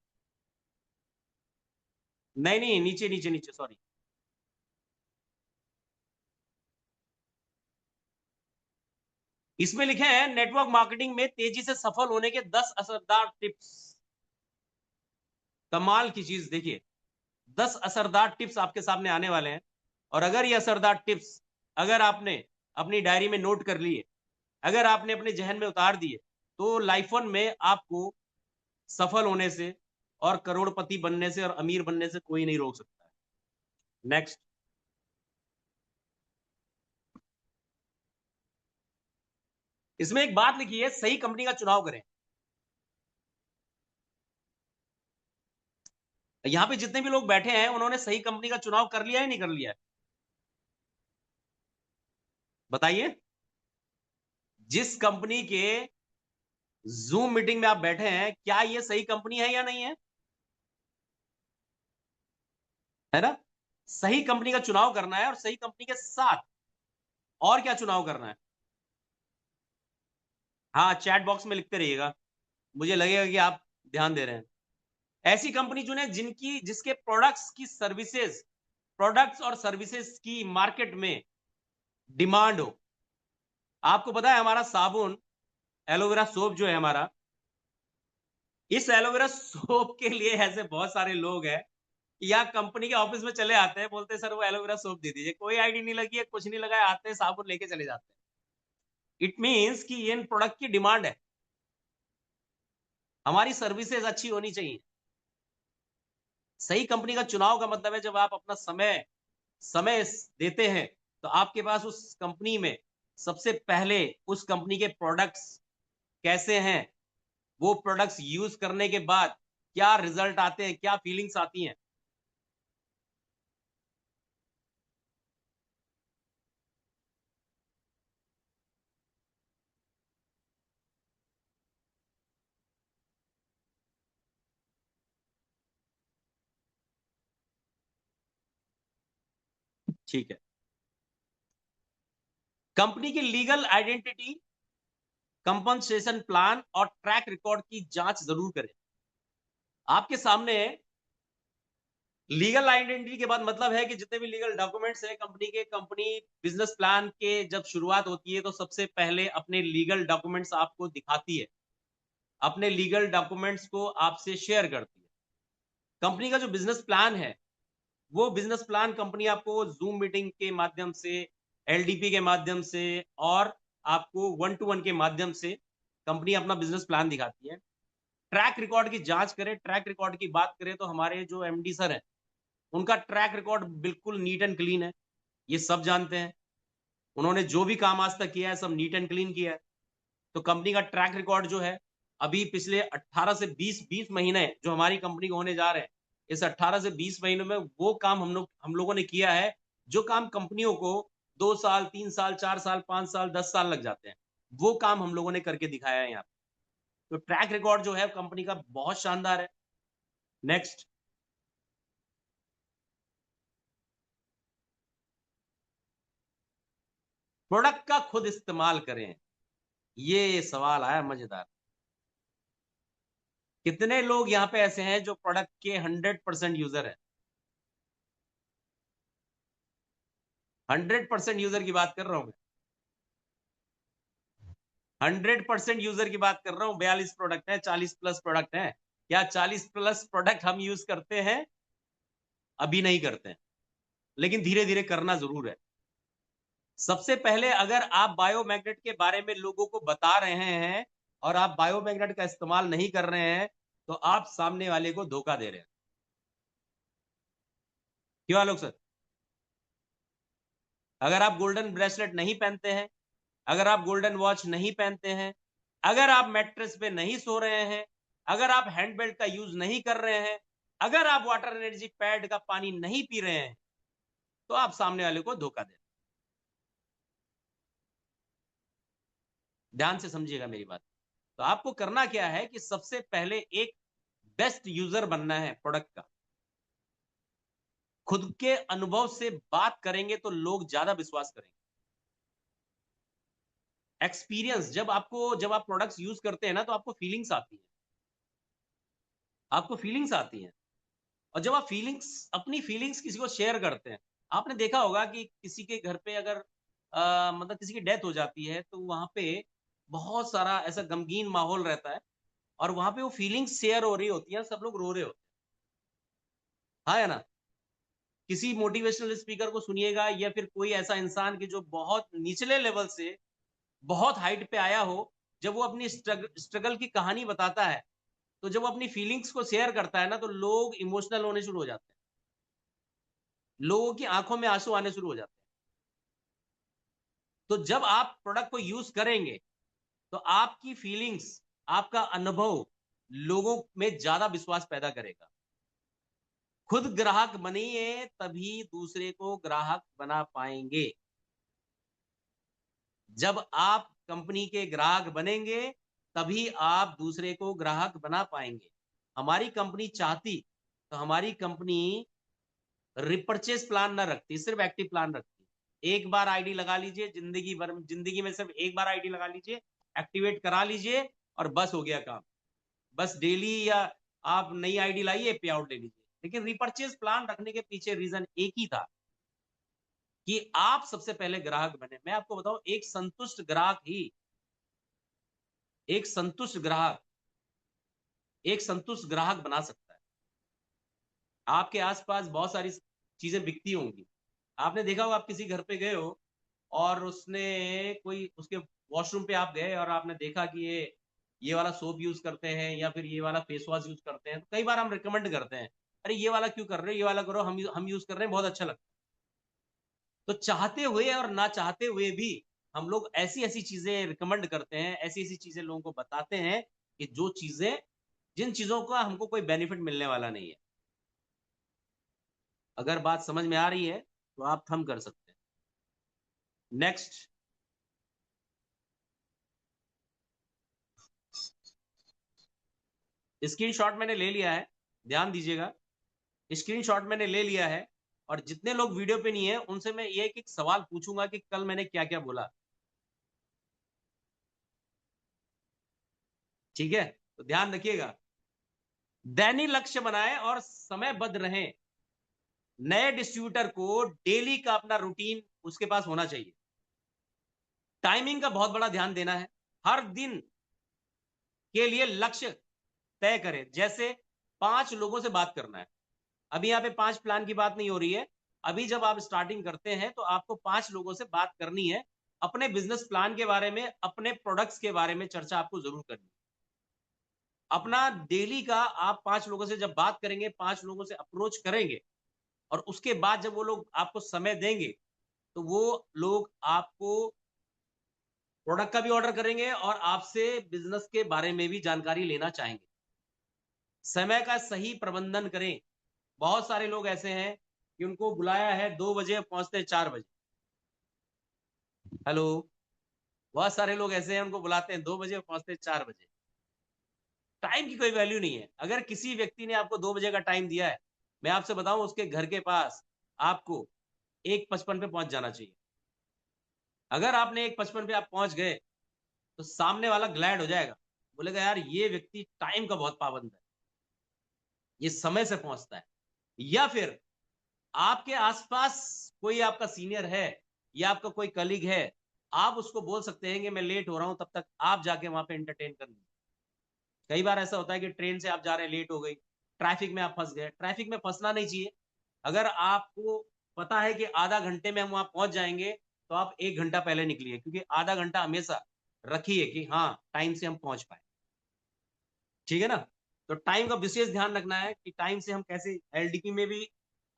नहीं नहीं, नीचे नीचे नीचे, सॉरी। इसमें लिखे हैं नेटवर्क मार्केटिंग में तेजी से सफल होने के 10 असरदार टिप्स। कमाल की चीज देखिए, 10 असरदार टिप्स आपके सामने आने वाले हैं। और अगर ये असरदार टिप्स अगर आपने अपनी डायरी में नोट कर लिए, अगर आपने अपने जहन में उतार दिए, तो लाइफ वन में आपको सफल होने से और करोड़पति बनने से और अमीर बनने से कोई नहीं रोक सकता है। नेक्स्ट। इसमें एक बात लिखी है, सही कंपनी का चुनाव करें। यहां पे जितने भी लोग बैठे हैं उन्होंने सही कंपनी का चुनाव कर लिया है, नहीं कर लिया है? बताइए। जिस कंपनी के जूम मीटिंग में आप बैठे हैं, क्या ये सही कंपनी है या नहीं है? है ना। सही कंपनी का चुनाव करना है, और सही कंपनी के साथ और क्या चुनाव करना है? हाँ, चैट बॉक्स में लिखते रहिएगा, मुझे लगेगा कि आप ध्यान दे रहे हैं। ऐसी कंपनी चुने जिनकी जिसके प्रोडक्ट्स और सर्विसेज की मार्केट में डिमांड हो। आपको पता है हमारा साबुन, एलोवेरा सोप जो है हमारा, इस एलोवेरा सोप के लिए ऐसे बहुत सारे लोग हैं, या कंपनी के ऑफिस में चले आते हैं, बोलते हैं सर वो एलोवेरा सोप दे दीजिए, कोई आईडी नहीं लगी है, कुछ नहीं लगा है, आते हैं साबुन लेके चले जाते हैं। इट मीन्स कि इन प्रोडक्ट की डिमांड है। हमारी सर्विसेज अच्छी होनी चाहिए। सही कंपनी का चुनाव का मतलब है जब आप अपना समय समय देते हैं, तो आपके पास उस कंपनी में सबसे पहले उस कंपनी के प्रोडक्ट्स कैसे हैं, वो प्रोडक्ट्स यूज करने के बाद क्या रिजल्ट आते हैं, क्या फीलिंग्स आती हैं। ठीक है। कंपनी की लीगल आइडेंटिटी, कंपनसेशन प्लान और ट्रैक रिकॉर्ड की जांच जरूर करें। आपके सामने लीगल आइडेंटिटी के बाद मतलब है कि जितने भी लीगल डॉक्यूमेंट्स है कंपनी के, कंपनी बिजनेस प्लान के जब शुरुआत होती है तो सबसे पहले अपने लीगल डॉक्यूमेंट्स आपको दिखाती है, अपने लीगल डॉक्यूमेंट्स को आपसे शेयर करती है। कंपनी का जो बिजनेस प्लान है, वो बिजनेस प्लान कंपनी आपको जूम मीटिंग के माध्यम से, एलडीपी के माध्यम से और आपको 1-to-1 के माध्यम से कंपनी अपना बिजनेस प्लान दिखाती है। ट्रैक रिकॉर्ड की जांच करें, ट्रैक रिकॉर्ड की बात करें तो हमारे जो एमडी सर हैं, उनका ट्रैक रिकॉर्ड बिल्कुल नीट एंड क्लीन है, ये सब जानते हैं। उन्होंने जो भी काम आज तक किया है सब नीट एंड क्लीन किया है। तो कंपनी का ट्रैक रिकॉर्ड जो है, अभी पिछले 18 से 20 महीने जो हमारी कंपनी को होने जा रहे हैं, इस 18 से 20 महीनों में वो काम हम लोगों ने किया है जो काम कंपनियों को 2 साल, 3 साल, 4 साल, 5 साल, 10 साल लग जाते हैं, वो काम हम लोगों ने करके दिखाया है यहाँ पे। तो ट्रैक रिकॉर्ड जो है कंपनी का बहुत शानदार है। नेक्स्ट, प्रोडक्ट का खुद इस्तेमाल करें, ये सवाल आया मजेदार। कितने लोग यहाँ पे ऐसे हैं जो प्रोडक्ट के 100% यूजर है? 100% यूजर की बात कर रहा हूं मैं, 100% यूजर की बात कर रहा हूं। 42 प्रोडक्ट है, 40 प्लस प्रोडक्ट है। क्या 40 प्लस प्रोडक्ट हम यूज करते हैं? अभी नहीं करते हैं, लेकिन धीरे धीरे करना जरूर है। सबसे पहले अगर आप बायोमैग्नेट के बारे में लोगों को बता रहे हैं और आप बायोमैग्नेट का इस्तेमाल नहीं कर रहे हैं, तो आप सामने वाले को धोखा दे रहे हैं। क्यों आलोक सर? अगर आप गोल्डन ब्रेसलेट नहीं पहनते हैं, अगर आप गोल्डन वॉच नहीं पहनते हैं, अगर आप मैट्रेस पे नहीं सो रहे हैं, अगर आप हैंड बेल्ट का यूज नहीं कर रहे हैं, अगर आप वाटर एनर्जी पैड का पानी नहीं पी रहे हैं, तो आप सामने वाले को धोखा दें। ध्यान से समझिएगा मेरी बात। तो आपको करना क्या है कि सबसे पहले एक बेस्ट यूजर बनना है प्रोडक्ट का। खुद के अनुभव से बात करेंगे तो लोग ज्यादा विश्वास करेंगे। एक्सपीरियंस, जब आप प्रोडक्ट्स यूज करते हैं ना, तो आपको फीलिंग्स आती है, आपको फीलिंग्स आती हैं। और जब आप अपनी फीलिंग्स किसी को शेयर करते हैं, आपने देखा होगा कि किसी के घर पे अगर मतलब किसी की डेथ हो जाती है तो वहां पे बहुत सारा ऐसा गमगीन माहौल रहता है और वहां पे वो फीलिंग्स शेयर हो रही होती है, सब लोग रो रहे होते हैं। हाँ या ना? किसी मोटिवेशनल स्पीकर को सुनिएगा या फिर कोई ऐसा इंसान की जो बहुत निचले लेवल से बहुत हाइट पे आया हो, जब वो अपनी स्ट्रगल की कहानी बताता है, तो जब वो अपनी फीलिंग्स को शेयर करता है ना, तो लोग इमोशनल होने शुरू हो जाते हैं, लोगों की आंखों में आंसू आने शुरू हो जाते हैं। तो जब आप प्रोडक्ट को यूज करेंगे तो आपकी फीलिंग्स, आपका अनुभव लोगों में ज्यादा विश्वास पैदा करेगा। खुद ग्राहक बनिए तभी दूसरे को ग्राहक बना पाएंगे। जब आप कंपनी के ग्राहक बनेंगे तभी आप दूसरे को ग्राहक बना पाएंगे। हमारी कंपनी चाहती तो हमारी कंपनी रिपर्चेस प्लान ना रखती, सिर्फ एक्टिव प्लान रखती। एक बार आईडी लगा लीजिए, जिंदगी में सिर्फ एक बार आईडी लगा लीजिए, एक्टिवेट करा लीजिए और बस हो गया काम। बस डेली या आप नई आईडी लाइए, पे आउट ले लीजिए। लेकिन रिपर्चेस प्लान रखने के पीछे रीजन एक ही था कि आप सबसे पहले ग्राहक बने। मैं आपको बताऊं, एक संतुष्ट ग्राहक एक संतुष्ट ग्राहक बना सकता है। आपके आसपास बहुत सारी चीजें बिकती होंगी, आपने देखा होगा, आप किसी घर पे गए हो और उसके वॉशरूम पे आप गए और आपने देखा कि ये वाला सोप यूज करते हैं या फिर ये वाला फेस वॉश यूज करते हैं, तो कई बार हम रिकमेंड करते हैं, अरे ये वाला क्यों कर रहे हो, ये वाला करो, हम यूज कर रहे हैं, बहुत अच्छा लगता है। तो चाहते हुए और ना चाहते हुए भी हम लोग ऐसी ऐसी चीजें रिकमेंड करते हैं, ऐसी ऐसी चीजें लोगों को बताते हैं कि जिन चीजों का हमको कोई बेनिफिट मिलने वाला नहीं है। अगर बात समझ में आ रही है तो आप थम कर सकते हैं। नेक्स्ट, स्क्रीनशॉट मैंने ले लिया है, ध्यान दीजिएगा, स्क्रीनशॉट मैंने ले लिया है। और जितने लोग वीडियो पे नहीं है उनसे मैं ये एक सवाल पूछूंगा कि कल मैंने क्या क्या बोला। ठीक है? तो ध्यान रखिएगा, दैनिक लक्ष्य बनाएं और समयबद्ध रहें। नए डिस्ट्रीब्यूटर को डेली का अपना रूटीन उसके पास होना चाहिए। टाइमिंग का बहुत बड़ा ध्यान देना है। हर दिन के लिए लक्ष्य तय करें। जैसे 5 लोगों से बात करना है। अभी यहाँ पे 5 प्लान की बात नहीं हो रही है। अभी जब आप स्टार्टिंग करते हैं तो आपको 5 लोगों से बात करनी है। अपने बिजनेस प्लान के बारे में, अपने प्रोडक्ट्स के बारे में चर्चा आपको जरूर करनी है। अपना डेली का आप 5 लोगों से जब बात करेंगे, 5 लोगों से अप्रोच करेंगे और उसके बाद जब वो लोग आपको समय देंगे तो वो लोग आपको प्रोडक्ट का भी ऑर्डर करेंगे और आपसे बिजनेस के बारे में भी जानकारी लेना चाहेंगे। समय का सही प्रबंधन करें। बहुत सारे लोग ऐसे हैं कि उनको बुलाया है 2 बजे, पहुंचते 4 बजे। हेलो। बहुत सारे लोग ऐसे हैं, उनको बुलाते हैं 2 बजे, पहुंचते 4 बजे। टाइम की कोई वैल्यू नहीं है। अगर किसी व्यक्ति ने आपको 2 बजे का टाइम दिया है, मैं आपसे बताऊं, उसके घर के पास आपको 1:55 पे पहुंच जाना चाहिए। अगर आपने 1:55 पे आप पहुंच गए तो सामने वाला ग्लैड हो जाएगा, बोलेगा यार ये व्यक्ति टाइम का बहुत पाबंद है, ये समय से पहुंचता है। या फिर आपके आसपास कोई आपका सीनियर है या आपका कोई कलीग है, आप उसको बोल सकते हैं कि मैं लेट हो रहा हूं, तब तक आप जाके वहां पे एंटरटेन कर लीजिए। कई बार ऐसा होता है कि ट्रेन से आप जा रहे हैं, लेट हो गई, ट्रैफिक में आप फंस गए। ट्रैफिक में फंसना नहीं चाहिए। अगर आपको पता है कि आधा घंटे में हम वहां पहुंच जाएंगे तो आप 1 घंटा पहले निकलिए, क्योंकि आधा घंटा हमेशा रखिए कि हाँ टाइम से हम पहुंच पाए। ठीक है ना? तो टाइम का विशेष ध्यान रखना है कि टाइम से हम कैसे। एलडीपी में भी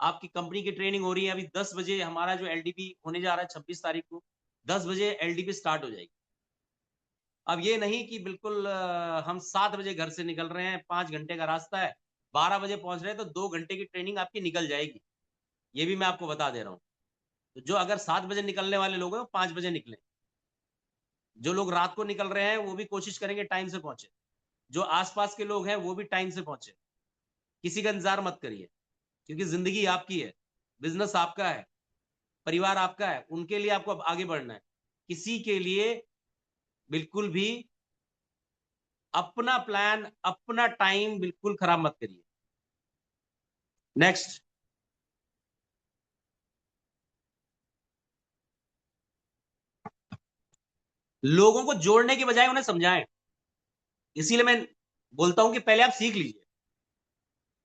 आपकी कंपनी की ट्रेनिंग हो रही है। अभी 10 बजे हमारा जो एलडीपी होने जा रहा है 26 तारीख को, 10 बजे एलडीपी स्टार्ट हो जाएगी। अब ये नहीं कि बिल्कुल हम 7 बजे घर से निकल रहे हैं, 5 घंटे का रास्ता है, 12 बजे पहुंच रहे हैं, तो 2 घंटे की ट्रेनिंग आपकी निकल जाएगी। ये भी मैं आपको बता दे रहा हूँ। तो जो अगर 7 बजे निकलने वाले लोग हैं वो 5 बजे निकले। जो लोग रात को निकल रहे हैं वो भी कोशिश करेंगे टाइम से पहुंचे। जो आसपास के लोग हैं वो भी टाइम से पहुंचे। किसी का इंतजार मत करिए, क्योंकि जिंदगी आपकी है, बिजनेस आपका है, परिवार आपका है, उनके लिए आपको अब आगे बढ़ना है। किसी के लिए बिल्कुल भी अपना प्लान, अपना टाइम बिल्कुल खराब मत करिए। नेक्स्ट, लोगों को जोड़ने की बजाय उन्हें समझाएं। इसीलिए मैं बोलता हूं कि पहले आप सीख लीजिए।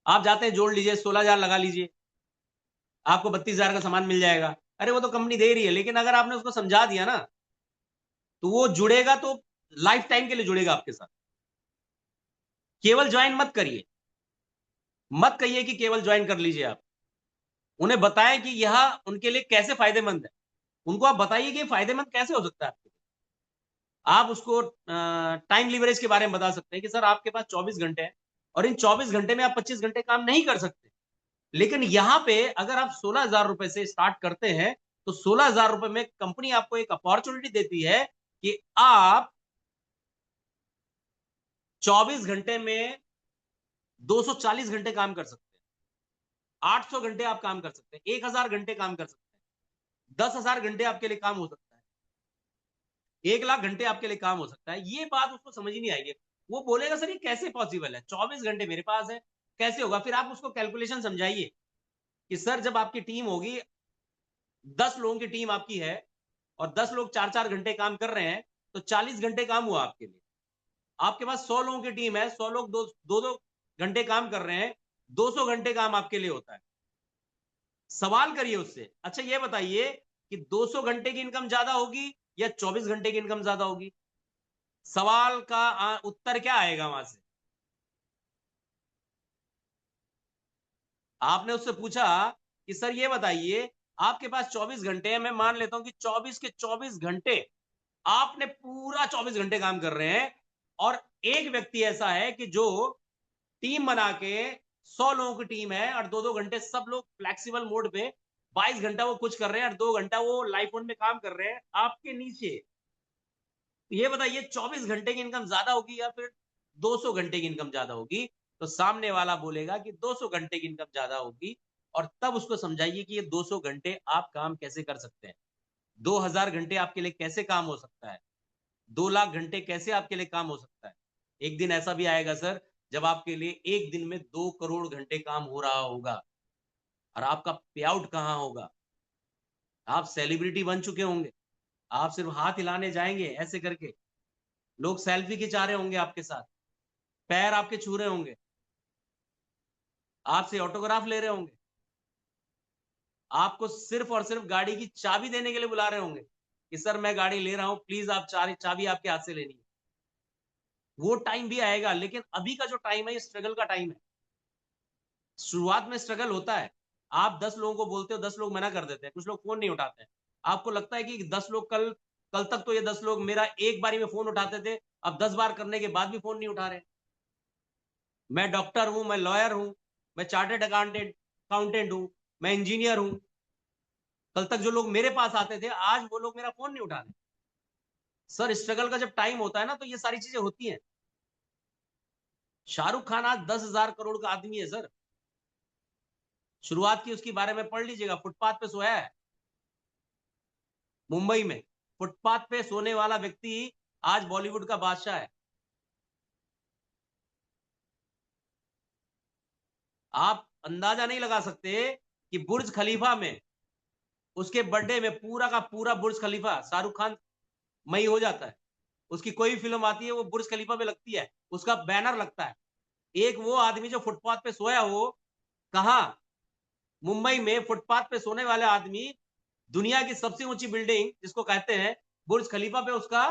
आप जाते हैं, जोड़ लीजिए, 16,000 लगा लीजिए, आपको 32,000 का सामान मिल जाएगा। अरे वो तो कंपनी दे रही है, लेकिन अगर आपने उसको समझा दिया ना तो वो जुड़ेगा, तो लाइफ टाइम के लिए जुड़ेगा आपके साथ। केवल ज्वाइन मत करिए, मत कहिए कि केवल ज्वाइन कर लीजिए। आप उन्हें बताएं कि यह उनके लिए कैसे फायदेमंद है। उनको आप बताइए कि फायदेमंद कैसे हो सकता है आपके लिए। आप उसको टाइम लीवरेज के बारे में बता सकते हैं कि सर आपके पास 24 घंटे हैं और इन 24 घंटे में आप 25 घंटे काम नहीं कर सकते, लेकिन यहां पे अगर आप 16,000 रुपए से स्टार्ट करते हैं तो 16,000 रुपए में कंपनी आपको एक अपॉर्चुनिटी देती है कि आप 24 घंटे में 240 घंटे काम कर सकते हैं, 800 घंटे आप काम कर सकते हैं, 1,000 घंटे काम कर सकते हैं, 10,000 घंटे आपके लिए काम हो सकता है, 1,00,000 घंटे आपके लिए काम हो सकता है। ये बात उसको समझ ही नहीं आएगी। वो बोलेगा सर ये कैसे पॉसिबल है, 24 घंटे मेरे पास है, कैसे होगा? फिर आप उसको कैलकुलेशन समझाइए कि सर जब आपकी टीम होगी, 10 लोगों की टीम आपकी है और 10 लोग 4-4 घंटे काम कर रहे हैं, तो 40 घंटे काम हुआ आपके लिए। आपके पास 100 लोगों की टीम है, 100 लोग 2-2 घंटे काम कर रहे हैं, 200 घंटे काम आपके लिए होता है। सवाल करिए उससे, अच्छा ये बताइए कि 200 घंटे की इनकम ज्यादा होगी या 24 घंटे की इनकम ज्यादा होगी? सवाल का उत्तर क्या आएगा वहां से? आपने उससे पूछा कि सर ये बताइए, आपके पास 24 घंटे हैं, मैं मान लेता हूं कि 24 के 24 घंटे आपने पूरा 24 घंटे काम कर रहे हैं, और एक व्यक्ति ऐसा है कि जो टीम बना के 100 लोगों की टीम है और 2-2 घंटे सब लोग फ्लेक्सिबल मोड पे 22 घंटा वो कुछ कर रहे हैं और 2 घंटा वो लाइफ मोड में काम कर रहे हैं आपके नीचे। ये बताइए 24 घंटे की इनकम ज्यादा होगी या फिर 200 घंटे की इनकम ज्यादा होगी? तो सामने वाला बोलेगा कि 200 घंटे की इनकम ज्यादा होगी। और तब उसको समझाइए कि ये 200 घंटे आप काम कैसे कर सकते हैं, 2,000 घंटे आपके लिए कैसे काम हो सकता है, 2,00,000 घंटे कैसे आपके लिए काम हो सकता है। एक दिन ऐसा भी आएगा सर जब आपके लिए एक दिन में 2 करोड़ घंटे काम हो रहा होगा। और आपका पे आउट कहां होगा? आप सेलिब्रिटी बन चुके होंगे, आप सिर्फ हाथ हिलाने जाएंगे ऐसे करके, लोग सेल्फी खिंचा रहे होंगे आपके साथ, पैर आपके छू रहे होंगे, आपसे ऑटोग्राफ ले रहे होंगे, आपको सिर्फ और सिर्फ गाड़ी की चाबी देने के लिए बुला रहे होंगे कि सर मैं गाड़ी ले रहा हूं, प्लीज आप चाबी आपके हाथ से लेनी है। वो टाइम भी आएगा, लेकिन अभी का जो टाइम है ये स्ट्रगल का टाइम है। शुरुआत में स्ट्रगल होता है, आप 10 लोगों को बोलते हो, 10 लोग मना कर देते हैं, कुछ लोग फोन नहीं उठाते हैं। आपको लगता है कि 10 लोग कल कल तक तो ये 10 लोग मेरा एक बारी में फोन उठाते थे, अब 10 बार करने के बाद भी फोन नहीं उठा रहे। मैं डॉक्टर हूं, मैं लॉयर हूं, मैं चार्टर्ड अकाउंटेंट हूं, मैं इंजीनियर हूं, कल तक जो लोग मेरे पास आते थे आज वो लोग मेरा फोन नहीं उठा रहे। सर स्ट्रगल का जब टाइम होता है ना तो ये सारी चीजें होती हैं। शाहरुख खान आज 10,000 करोड़ का आदमी है सर। शुरुआत की उसके बारे में पढ़ लीजिएगा, फुटपाथ पे सोया है मुंबई में। फुटपाथ पे सोने वाला व्यक्ति आज बॉलीवुड का बादशाह है। आप अंदाजा नहीं लगा सकते कि बुर्ज खलीफा में उसके बर्थडे में पूरा का पूरा बुर्ज खलीफा शाहरुख खान मई हो जाता है। उसकी कोई फिल्म आती है वो बुर्ज खलीफा पे लगती है, उसका बैनर लगता है। एक वो आदमी जो फुटपाथ पे सोया हो, कहा मुंबई में फुटपाथ पे सोने वाले आदमी, दुनिया की सबसे ऊंची बिल्डिंग जिसको कहते हैं बुर्ज खलीफा पे उसका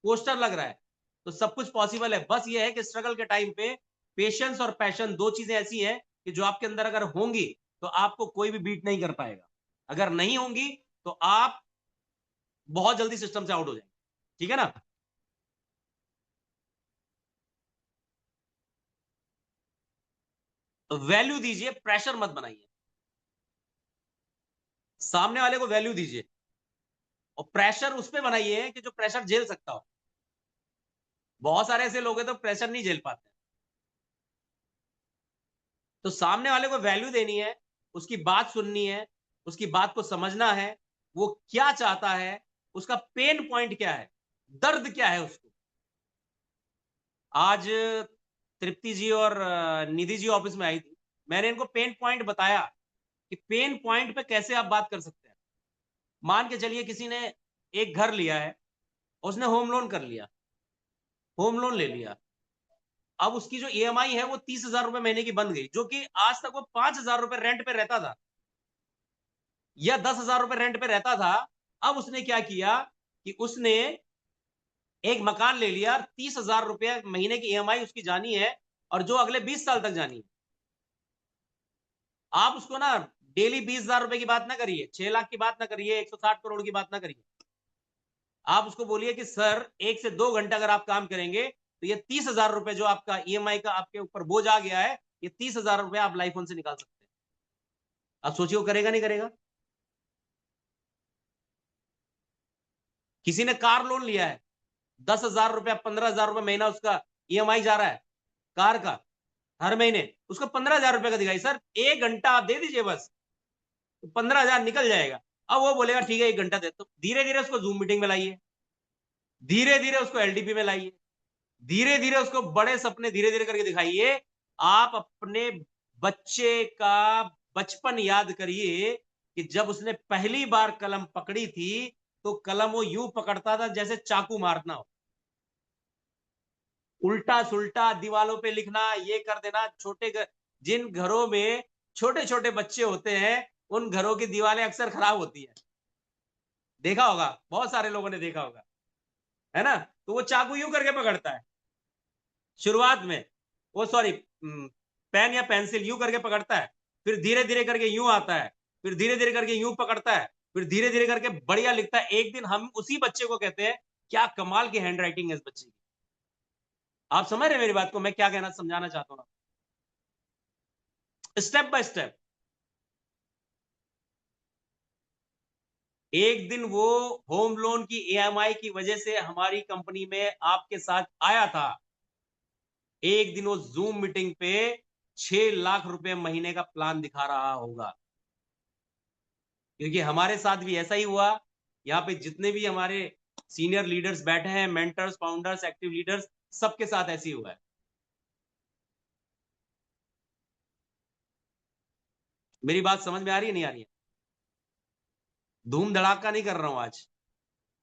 पोस्टर लग रहा है। तो सब कुछ पॉसिबल है, बस ये है कि स्ट्रगल के टाइम पे पेशेंस और पैशन दो चीजें ऐसी हैं कि जो आपके अंदर अगर होंगी तो आपको कोई भी बीट नहीं कर पाएगा, अगर नहीं होंगी तो आप बहुत जल्दी सिस्टम से आउट हो जाएंगे। ठीक है ना? तो वैल्यू दीजिए, प्रेशर मत बनाइए, सामने वाले को वैल्यू दीजिए और प्रेशर उस पर बनाइए कि जो प्रेशर झेल सकता हो। बहुत सारे ऐसे लोग हैं तो प्रेशर नहीं झेल पाते। तो सामने वाले को वैल्यू देनी है, उसकी बात सुननी है, उसकी बात को समझना है, वो क्या चाहता है, उसका पेन पॉइंट क्या है, दर्द क्या है उसको। आज तृप्ति जी और निधि जी ऑफिस में आई थी, मैंने इनको पेन पॉइंट बताया कि पेन पॉइंट पे कैसे आप बात कर सकते हैं। मान के चलिए किसी ने एक घर लिया है, उसने होम लोन कर लिया, होम लोन ले लिया, अब उसकी जो ईएमआई है वो 30,000 रुपए महीने की बन गई, जो कि आज तक वो 5,000 रुपए रेंट पे रहता था या 10,000 रुपए रेंट पे रहता था। अब उसने क्या किया कि उसने एक मकान ले लिया, 30,000 रुपए महीने की ईएमआई उसकी जानी है और जो अगले 20 साल तक जानी है। आप उसको ना डेली 20,000 रुपए की बात ना करिए, 6 लाख की बात ना करिए, 160 करोड़ की बात ना करिए। आप उसको बोलिए कि सर 1 से 2 घंटे अगर आप काम करेंगे तो ये 30,000 रुपए जो आपका ईएमआई का आपके ऊपर बोझ आ गया है, ये 30,000 रुपए आप लाइफ से निकाल सकते हैं। आप सोचिए वो करेगा नहीं करेगा? किसी ने कार लोन लिया है, 10,000 रुपया 15,000 रुपए महीना उसका ईएमआई जा रहा है कार का, हर महीने उसको 15,000 रुपए का दिखाई, सर 1 घंटा आप दे दीजिए बस, तो 15,000 निकल जाएगा। अब वो बोलेगा ठीक है 1 घंटा दे, तो धीरे धीरे उसको जूम मीटिंग में लाइए, धीरे धीरे उसको एलडीपी में लाइए, धीरे धीरे उसको बड़े सपने धीरे धीरे करके दिखाइए। आप अपने बच्चे का बचपन याद करिए कि जब उसने पहली बार कलम पकड़ी थी तो कलम वो यूं पकड़ता था जैसे चाकू मारना हो, उल्टा सुल्टा दीवालों पे लिखना, ये कर देना। जिन घरों में छोटे छोटे बच्चे होते हैं उन घरों की दीवारें अक्सर खराब होती है, देखा होगा, बहुत सारे लोगों ने देखा होगा, है ना? तो वो चाकू यूं करके पकड़ता है शुरुआत में, वो सॉरी पेन या पेंसिल यूं करके पकड़ता है, फिर धीरे धीरे करके यूं आता है, फिर धीरे धीरे करके यूं पकड़ता है, फिर धीरे धीरे करके बढ़िया लिखता है। एक दिन हम उसी बच्चे को कहते हैं क्या कमाल की हैंड राइटिंग है इस बच्चे की। आप समझ रहे मेरी बात को, मैं क्या कहना समझाना चाहता हूं? Step by step. एक दिन वो होम लोन की ईएमआई की वजह से हमारी कंपनी में आपके साथ आया था, एक दिन वो जूम मीटिंग पे 6 लाख रुपए महीने का प्लान दिखा रहा होगा, क्योंकि हमारे साथ भी ऐसा ही हुआ। यहाँ पे जितने भी हमारे सीनियर लीडर्स बैठे हैं, मेंटर्स, फाउंडर्स, एक्टिव लीडर्स, सबके साथ ऐसे ही हुआ है। मेरी बात समझ में आ रही है नहीं आ रही है? धूम धड़ाका नहीं कर रहा हूं आज,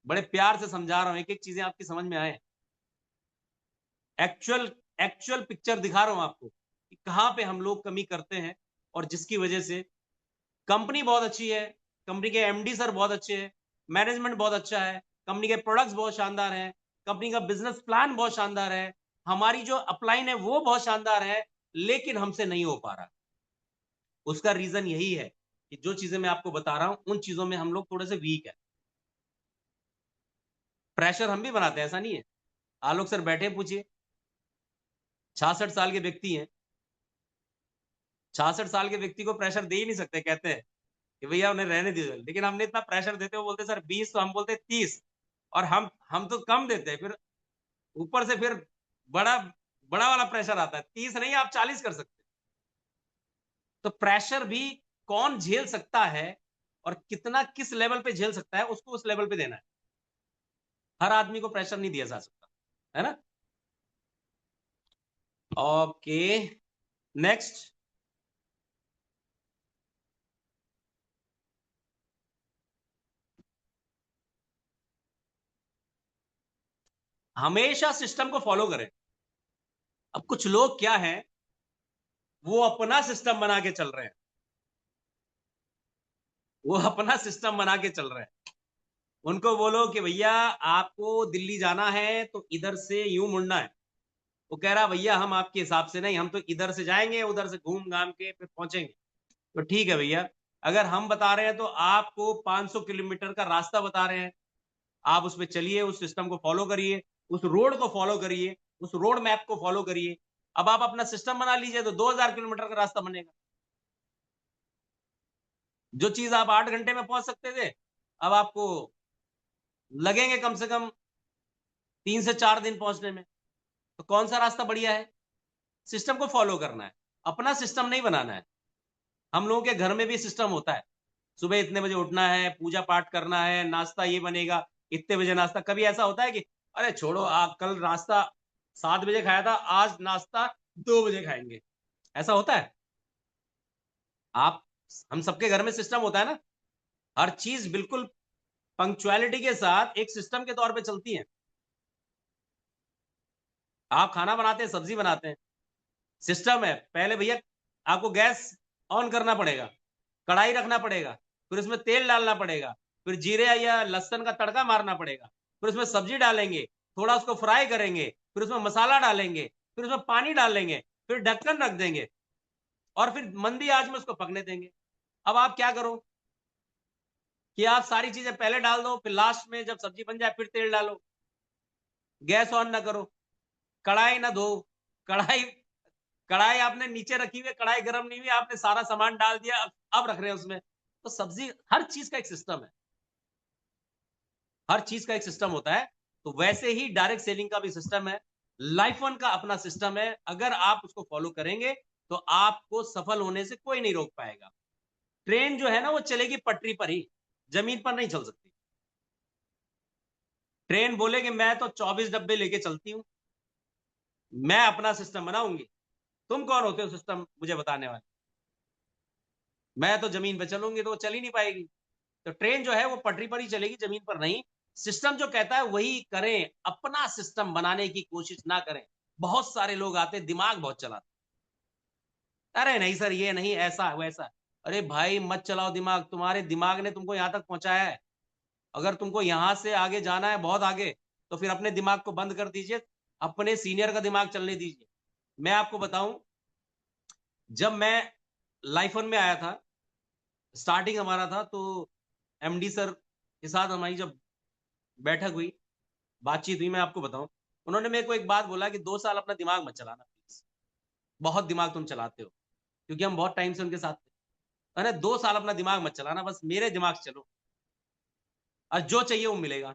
बड़े प्यार से समझा रहा हूं, एक एक चीजें आपकी समझ में आए। एक्चुअल एक्चुअल पिक्चर दिखा रहा हूं आपको कि कहां पे हम लोग कमी करते हैं और जिसकी वजह से कंपनी बहुत अच्छी है, कंपनी के एमडी सर बहुत अच्छे हैं, मैनेजमेंट बहुत अच्छा है, कंपनी के प्रोडक्ट्स बहुत शानदार हैं, कंपनी का बिजनेस प्लान बहुत शानदार है, हमारी जो अपलाइन है वो बहुत शानदार है, लेकिन हमसे नहीं हो पा रहा। उसका रीजन यही है कि जो चीजें मैं आपको बता रहा हूं उन चीजों में हम लोग थोड़े से वीक है। प्रेशर हम भी बनाते हैं, ऐसा नहीं है। आलोक सर बैठे पूछिए, 66 साल के व्यक्ति हैं, 66 साल के व्यक्ति को प्रेशर दे ही नहीं सकते, कहते हैं कि भैया उन्हें रहने दीजिए, लेकिन हमने इतना प्रेशर देते हो बोलते सर 20, तो हम बोलते 30, और हम तो कम देते हैं, फिर ऊपर से फिर बड़ा बड़ा वाला प्रेशर आता है, 30 नहीं आप 40 कर सकते। तो प्रेशर भी कौन झेल सकता है और कितना किस लेवल पे झेल सकता है, उसको उस लेवल पे देना है। हर आदमी को प्रेशर नहीं दिया जा सकता, है ना? Okay, next. हमेशा सिस्टम को फॉलो करें। अब कुछ लोग क्या है, वो अपना सिस्टम बना के चल रहे हैं, वो अपना सिस्टम बना के चल रहे हैं। उनको बोलो कि भैया आपको दिल्ली जाना है तो इधर से यूं मुड़ना है, वो कह रहा भैया हम आपके हिसाब से नहीं, हम तो इधर से जाएंगे, उधर से घूम घाम के फिर पहुंचेंगे। तो ठीक है भैया, अगर हम बता रहे हैं तो आपको 500 किलोमीटर का रास्ता बता रहे हैं, आप उस पर चलिए, उस सिस्टम को फॉलो करिए, उस रोड को फॉलो करिए, उस रोड मैप को फॉलो करिए। अब आप अपना सिस्टम बना लीजिए तो 2000 किलोमीटर का रास्ता बनेगा। जो चीज आप 8 घंटे में पहुंच सकते थे, अब आपको लगेंगे कम से कम 3 से 4 दिन पहुंचने में। तो कौन सा रास्ता बढ़िया है? सिस्टम को फॉलो करना है, अपना सिस्टम नहीं बनाना है। हम लोगों के घर में भी सिस्टम होता है, सुबह इतने बजे उठना है, पूजा पाठ करना है, नाश्ता ये बनेगा, इतने बजे नाश्ता। कभी ऐसा होता है कि अरे छोड़ो कल नाश्ता 7 बजे खाया था, आज नाश्ता 2 बजे खाएंगे? ऐसा होता है? आप हम सबके घर में सिस्टम होता है ना, हर चीज बिल्कुल पंक्चुअलिटी के साथ एक सिस्टम के तौर पे चलती है। आप खाना बनाते हैं, सब्जी बनाते हैं, सिस्टम है। पहले भैया आपको गैस ऑन करना पड़ेगा, कढ़ाई रखना पड़ेगा, फिर उसमें तेल डालना पड़ेगा, फिर जीरे या लहसुन का तड़का मारना पड़ेगा, फिर उसमें सब्जी डालेंगे, थोड़ा उसको फ्राई करेंगे, फिर उसमें मसाला डालेंगे, फिर उसमें पानी डालेंगे, फिर ढक्कन रख देंगे और फिर मंदी आंच में उसको पकने देंगे। अब आप क्या करो कि आप सारी चीजें पहले डाल दो, फिर लास्ट में जब सब्जी बन जाए फिर तेल डालो, गैस ऑन ना करो, कढ़ाई ना धो, कढ़ाई कढ़ाई आपने नीचे रखी हुई, कढ़ाई गर्म नहीं हुई, आपने सारा सामान डाल दिया, अब रख रहे हैं उसमें। तो सब्जी, हर चीज का एक सिस्टम है, हर चीज का एक सिस्टम होता है। तो वैसे ही डायरेक्ट सेलिंग का भी सिस्टम है, लाइफ वन का अपना सिस्टम है। अगर आप उसको फॉलो करेंगे तो आपको सफल होने से कोई नहीं रोक पाएगा। ट्रेन जो है ना वो चलेगी पटरी पर ही, जमीन पर नहीं चल सकती। ट्रेन बोलेगी मैं तो 24 डब्बे लेके चलती हूं, मैं अपना सिस्टम बनाऊंगी। तुम कौन होते हो सिस्टम मुझे बताने वाले? मैं तो जमीन पर चलूंगी, तो वो चल ही नहीं पाएगी। तो ट्रेन जो है वो पटरी पर ही चलेगी, जमीन पर नहीं। सिस्टम जो कहता है वही करें, अपना सिस्टम बनाने की कोशिश ना करें। बहुत सारे लोग आते, दिमाग बहुत चलाते, अरे नहीं सर ये नहीं, ऐसा वैसा। अरे भाई मत चलाओ दिमाग, तुम्हारे दिमाग ने तुमको यहां तक पहुंचाया है। अगर तुमको यहां से आगे जाना है, बहुत आगे, तो फिर अपने दिमाग को बंद कर दीजिए, अपने सीनियर का दिमाग चलने दीजिए। मैं आपको बताऊं, जब मैं लाइफ वन में आया था, स्टार्टिंग हमारा था, तो एमडी सर के साथ हमारी जब बैठक हुई, बातचीत हुई, मैं आपको बताऊं, उन्होंने मेरे को एक बात बोला कि 2 साल अपना दिमाग मत चलाना प्लीज, बहुत दिमाग तुम चलाते हो। क्योंकि हम बहुत टाइम से उनके साथ थे। अरे 2 साल अपना दिमाग मत चलाना, बस मेरे दिमाग से चलो और जो चाहिए वो मिलेगा।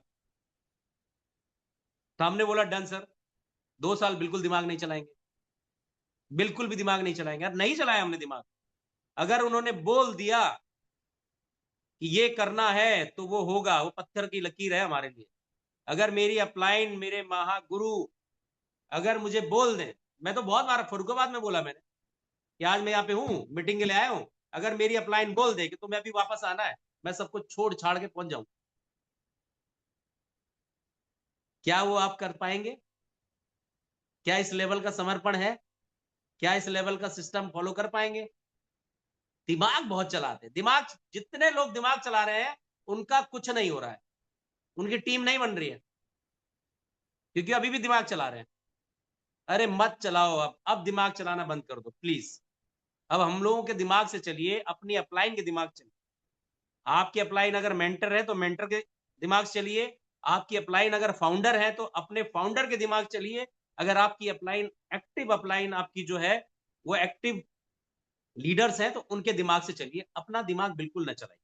तो हमने बोला डन सर, 2 साल बिल्कुल दिमाग नहीं चलाएंगे, बिल्कुल भी दिमाग नहीं चलाएंगे। और नहीं चलाया हमने दिमाग। अगर उन्होंने बोल दिया कि ये करना है तो वो होगा, वो पत्थर की लकीर है हमारे लिए। अगर मेरी अपलाइन, मेरे महागुरु अगर मुझे बोल दें, मैं तो बहुत बार फरुखाबाद में बोला मैंने कि आज मैं यहाँ पे हूँ, मीटिंग के लिए आया हूँ, अगर मेरी अपलाइन बोल दे कि तुम्हें अभी वापस आना है, मैं सब कुछ छोड़ छाड़ के पहुंच जाऊं, क्या वो आप कर पाएंगे? क्या इस लेवल का समर्पण है? क्या इस लेवल का सिस्टम फॉलो कर पाएंगे? दिमाग बहुत चलाते हैं। दिमाग, जितने लोग दिमाग चला रहे हैं उनका कुछ नहीं हो रहा है, उनकी टीम नहीं बन रही है, क्योंकि अभी भी दिमाग चला रहे हैं। अरे मत चलाओ, अब दिमाग चलाना बंद कर दो प्लीज। अब हम लोगों के दिमाग से चलिए, अपनी अपलाइन के दिमाग चलिए। आपकी अपलाइन अगर मेंटर है तो मेंटर के दिमाग से चलिए, आपकी अपलाइन अगर फाउंडर है तो अपने फाउंडर के दिमाग चलिए, अगर आपकी अपलाइन एक्टिव अपलाइन आपकी जो है वो एक्टिव लीडर्स हैं तो उनके दिमाग से चलिए। अपना दिमाग बिल्कुल न चलाइए,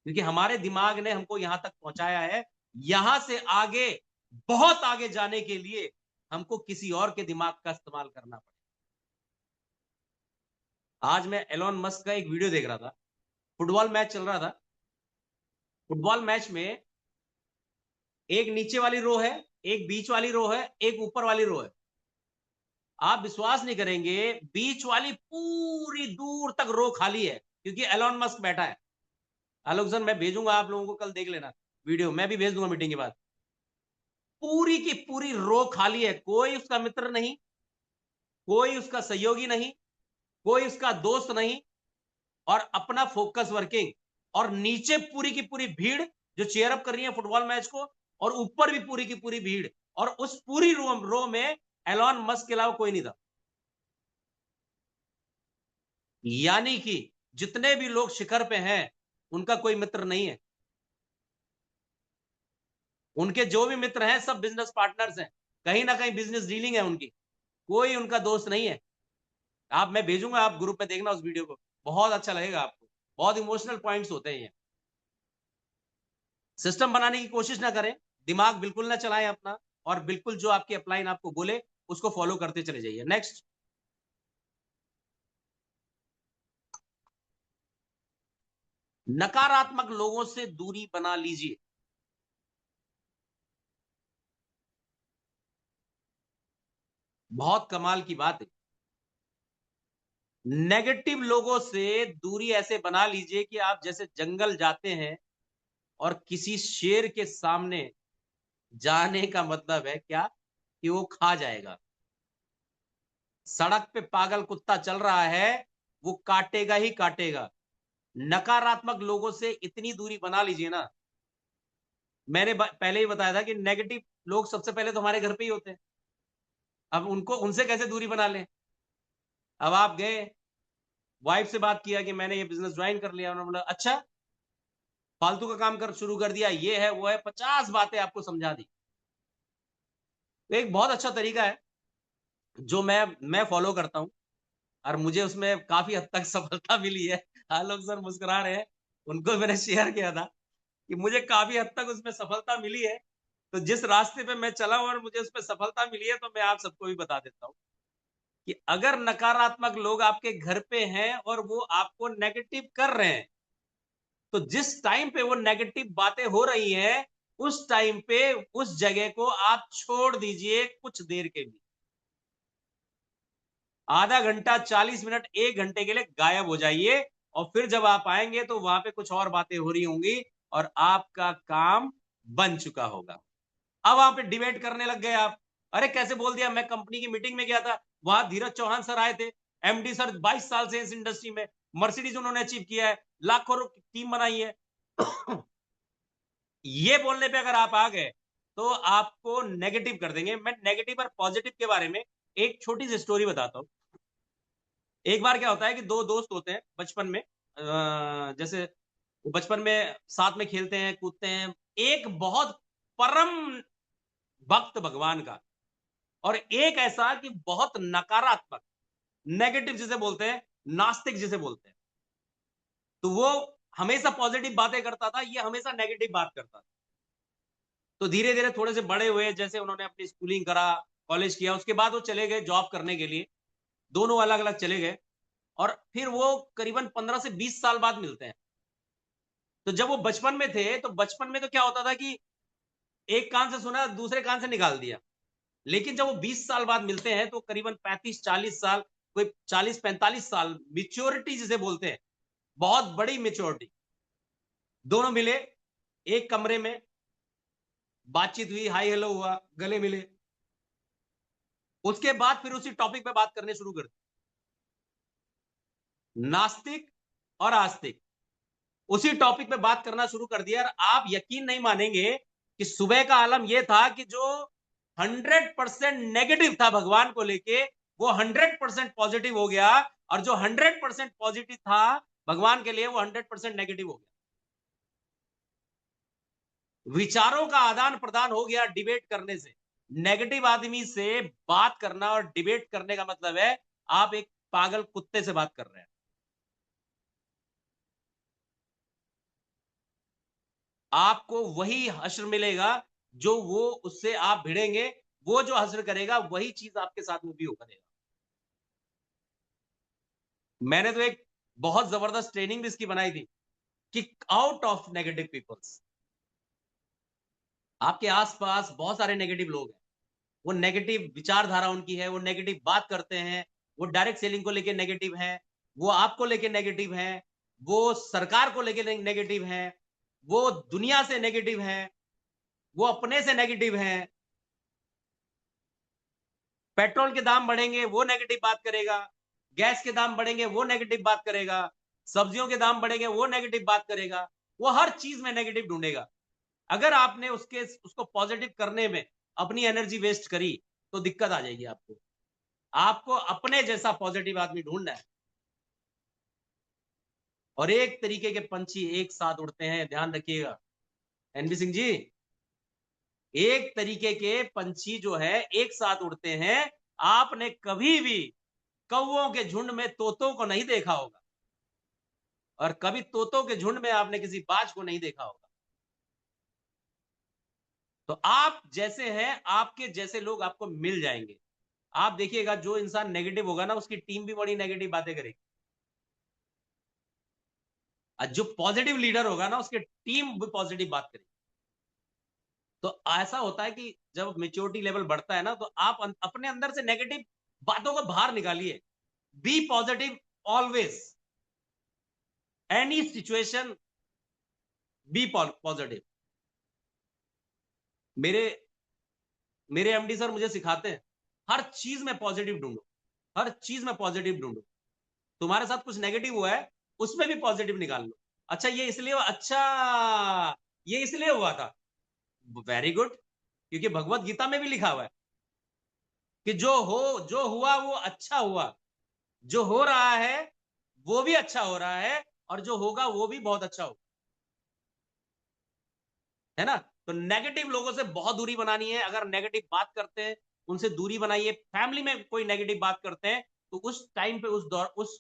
क्योंकि हमारे दिमाग ने हमको यहां तक पहुंचाया है। यहां से आगे, बहुत आगे जाने के लिए हमको किसी और के दिमाग का इस्तेमाल करना पड़ेगा। आज मैं एलोन मस्क का एक वीडियो देख रहा था, फुटबॉल मैच चल रहा था। फुटबॉल मैच में एक नीचे वाली रो है, एक बीच वाली रो है, एक ऊपर वाली रो है। आप विश्वास नहीं करेंगे, बीच वाली पूरी दूर तक रो खाली है, क्योंकि एलोन मस्क बैठा है। आलोक सर, मैं भेजूंगा आप लोगों को, कल देख लेना वीडियो, मैं भी भेज दूंगा मीटिंग के बाद। पूरी की पूरी रो खाली है, कोई उसका मित्र नहीं, कोई उसका सहयोगी नहीं, कोई उसका दोस्त नहीं, और अपना फोकस वर्किंग। और नीचे पूरी की पूरी भीड़ जो चेयर अप कर रही है फुटबॉल मैच को, और ऊपर भी पूरी की पूरी भीड़, और उस पूरी रो में एलॉन मस्क के अलावा कोई नहीं था। यानी कि जितने भी लोग शिखर पे हैं उनका कोई मित्र नहीं है, उनके जो भी मित्र हैं सब बिजनेस पार्टनर्स हैं, कहीं ना कहीं बिजनेस डीलिंग है उनकी, कोई उनका दोस्त नहीं है। मैं भेजूंगा, आप ग्रुप में देखना उस वीडियो को, बहुत अच्छा लगेगा आपको। बहुत इमोशनल पॉइंट्स होते हैं ये। सिस्टम बनाने की कोशिश ना करें, दिमाग बिल्कुल ना चलाएं अपना, और बिल्कुल जो आपकी अपलाइन आपको बोले उसको फॉलो करते चले जाइए। नेक्स्ट, नकारात्मक लोगों से दूरी बना लीजिए। बहुत कमाल की बात है। नेगेटिव लोगों से दूरी ऐसे बना लीजिए कि आप जैसे जंगल जाते हैं और किसी शेर के सामने जाने का मतलब है क्या, कि वो खा जाएगा। सड़क पे पागल कुत्ता चल रहा है, वो काटेगा ही काटेगा। नकारात्मक लोगों से इतनी दूरी बना लीजिए ना। मैंने पहले ही बताया था कि नेगेटिव लोग सबसे पहले तो हमारे घर पे ही होते हैं। अब उनको, उनसे कैसे दूरी बना लें? अब आप गए, वाइफ से बात किया कि मैंने ये बिजनेस ज्वाइन कर लिया, उन्होंने बोला अच्छा, फालतू का काम कर शुरू कर दिया, ये है वो है, 50 बातें आपको समझा दी। तो एक बहुत अच्छा तरीका है जो मैं फॉलो करता हूं, और मुझे उसमें काफी हद तक सफलता मिली है। हाँ, लोग सर मुस्कुरा रहे हैं, उनको मैंने शेयर किया था कि मुझे काफी हद तक उसमें सफलता मिली है। तो जिस रास्ते पे मैं चला हूं और मुझे उसमें सफलता मिली है, तो मैं आप सबको भी बता देता हूं कि अगर नकारात्मक लोग आपके घर पे हैं और वो आपको नेगेटिव कर रहे हैं, तो जिस टाइम पे वो नेगेटिव बातें हो रही हैं, उस टाइम पे उस जगह को आप छोड़ दीजिए कुछ देर के लिए। आधा घंटा, 40 मिनट, 1 घंटे के लिए गायब हो जाइए, और फिर जब आप आएंगे तो वहां पे कुछ और बातें हो रही होंगी और आपका काम बन चुका होगा। अब वहां पे डिबेट करने लग गए आप। अरे कैसे बोल दिया, मैं कंपनी की मीटिंग में गया था, वहां धीरज चौहान सर आए थे, एमडी सर 22 साल से इस इंडस्ट्री में, मर्सिडीज उन्होंने अचीव किया है, लाखों टीम बनाई है। ये बोलने पे अगर आप आ गए तो आपको नेगेटिव कर देंगे। मैं नेगेटिव और पॉजिटिव के बारे में एक छोटी सी स्टोरी बताता हूं। एक बार क्या होता है कि दो दोस्त होते हैं बचपन में, जैसे वो बचपन में साथ में खेलते हैं कूदते हैं। एक बहुत परम भक्त भगवान का, और एक ऐसा कि बहुत नकारात्मक, नेगेटिव जिसे बोलते हैं, नास्तिक जिसे बोलते हैं। तो वो हमेशा पॉजिटिव बातें करता था, ये हमेशा नेगेटिव बात करता था। तो धीरे धीरे थोड़े से बड़े हुए, जैसे उन्होंने अपनी स्कूलिंग करा, कॉलेज किया, उसके बाद वो चले गए जॉब करने के लिए, दोनों अलग अलग चले गए। और फिर वो करीबन 15 से 20 साल बाद मिलते हैं। तो जब वो बचपन में थे, तो बचपन में तो क्या होता था कि एक कान से सुना, दूसरे कान से निकाल दिया। लेकिन जब वो 20 साल बाद मिलते हैं तो करीबन 35-40 साल कोई 40-45 साल, मिच्योरिटी जिसे बोलते हैं, बहुत बड़ी मेच्योरिटी। दोनों मिले एक कमरे में, बातचीत हुई, हाई हेलो हुआ, गले मिले, उसके बाद फिर उसी टॉपिक पे बात करने शुरू कर दी। नास्तिक और आस्तिक उसी टॉपिक पे बात करना शुरू कर दिया। और आप यकीन नहीं मानेंगे कि सुबह का आलम यह था कि जो 100% नेगेटिव था भगवान को लेके, वो 100% पॉजिटिव हो गया, और जो 100% पॉजिटिव था भगवान के लिए, वो 100% नेगेटिव हो गया। विचारों का आदान प्रदान हो गया डिबेट करने से। नेगेटिव आदमी से बात करना और डिबेट करने का मतलब है आप एक पागल कुत्ते से बात कर रहे हैं। आपको वही हश्र मिलेगा जो वो उससे आप भिड़ेंगे, वो जो हश्र करेगा वही चीज आपके साथ में भी हो करेगा। मैंने तो एक बहुत जबरदस्त ट्रेनिंग भी इसकी बनाई थी, kick out of negative peoples. आपके आसपास बहुत सारे नेगेटिव लोग हैं, वो नेगेटिव विचारधारा उनकी है, वो नेगेटिव बात करते हैं, वो डायरेक्ट सेलिंग को लेके नेगेटिव है, वो आपको लेके नेगेटिव है, वो सरकार को लेके नेगेटिव है, वो दुनिया से नेगेटिव है, वो अपने से नेगेटिव है। पेट्रोल के दाम बढ़ेंगे वो नेगेटिव बात करेगा, गैस के दाम बढ़ेंगे वो नेगेटिव बात करेगा, सब्जियों के दाम बढ़ेंगे वो नेगेटिव बात करेगा, वो हर चीज में नेगेटिव ढूंढेगा। अगर आपने उसको पॉजिटिव करने में अपनी एनर्जी वेस्ट करी तो दिक्कत आ जाएगी आपको। आपको अपने जैसा पॉजिटिव आदमी ढूंढना है। और एक तरीके के पंछी एक साथ उड़ते हैं, ध्यान रखिएगा एनबी सिंह जी, एक तरीके के पंछी जो है एक साथ उड़ते हैं। आपने कभी भी कौवों के झुंड में तोतों को नहीं देखा होगा, और कभी तोतों के झुंड में आपने किसी बाज को नहीं देखा होगा। तो आप जैसे हैं, आपके जैसे लोग आपको मिल जाएंगे। आप देखिएगा जो इंसान नेगेटिव होगा ना, उसकी टीम भी बड़ी नेगेटिव बातें करेगी, और जो पॉजिटिव लीडर होगा ना, उसकी टीम भी पॉजिटिव बात करेगी। तो ऐसा होता है कि जब मेच्योरिटी लेवल बढ़ता है ना, तो आप अपने अंदर से नेगेटिव बातों को बाहर निकालिए। Be positive always, any situation, be positive. मेरे मेरे एमडी सर मुझे सिखाते हैं, हर चीज में पॉजिटिव ढूंढो, हर चीज में पॉजिटिव ढूंढो। तुम्हारे साथ कुछ नेगेटिव हुआ है, उसमें भी पॉजिटिव निकाल लो। अच्छा ये इसलिए हुआ, अच्छा ये इसलिए हुआ था, वेरी गुड, क्योंकि भगवत गीता में भी लिखा हुआ है कि जो हुआ वो अच्छा हुआ, जो हो रहा है वो भी अच्छा हो रहा है, और जो होगा वो भी बहुत अच्छा होगा, है ना। तो नेगेटिव लोगों से बहुत दूरी बनानी है। अगर नेगेटिव बात करते हैं उनसे दूरी बनाइए। फैमिली में कोई नेगेटिव बात करते हैं तो उस टाइम पे उस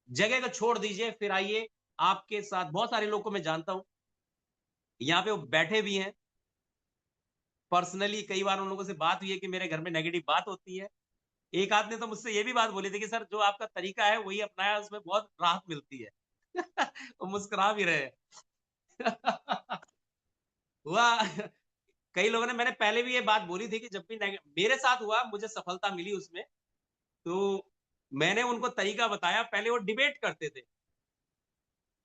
जगह को छोड़ दीजिए, फिर आइए। आपके साथ बहुत सारे लोगों को मैं जानता हूं, यहाँ पे वो बैठे भी हैं, पर्सनली कई बार उन लोगों से बात हुई है कि मेरे घर में नेगेटिव बात होती है। एक आदमी ने तो मुझसे ये भी बात बोली थी कि सर जो आपका तरीका है वही अपनाया, उसमें बहुत राहत मिलती है। वो मुस्कुरा भी रहे हैं। हुआ कई लोगों ने, मैंने पहले भी ये बात बोली थी कि जब भी मेरे साथ हुआ मुझे सफलता मिली उसमें, तो मैंने उनको तरीका बताया। पहले वो डिबेट करते थे,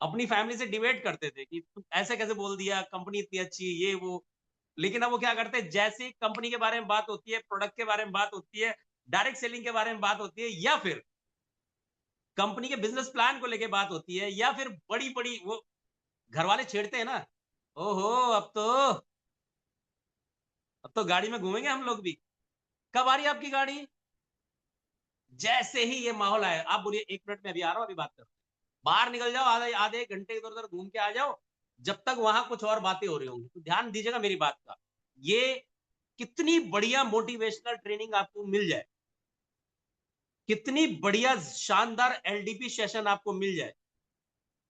अपनी फैमिली से डिबेट करते थे कि तू ऐसे कैसे बोल दिया, कंपनी इतनी अच्छी, ये वो। लेकिन अब वो क्या करते हैं, जैसे ही कंपनी के बारे में बात होती है, प्रोडक्ट के बारे में बात होती है, डायरेक्ट सेलिंग के बारे में बात होती है, या फिर कंपनी के बिजनेस प्लान को लेके बात होती है, या फिर बड़ी बड़ी वो घर वाले छेड़ते हैं ना, ओहो अब तो गाड़ी में घूमेंगे हम लोग भी, कब आ रही है आपकी गाड़ी। जैसे ही ये माहौल आया, आप बोलिए 1 मिनट में अभी आ रहा हूं, अभी बात कर, बाहर निकल जाओ, आधे आधे घंटे इधर उधर घूम के आ जाओ, जब तक वहां कुछ और बातें हो रही होंगी। तो ध्यान दीजिएगा मेरी बात का, ये कितनी बढ़िया मोटिवेशनल ट्रेनिंग आपको मिल जाए, कितनी बढ़िया शानदार एलडीपी सेशन आपको मिल जाए,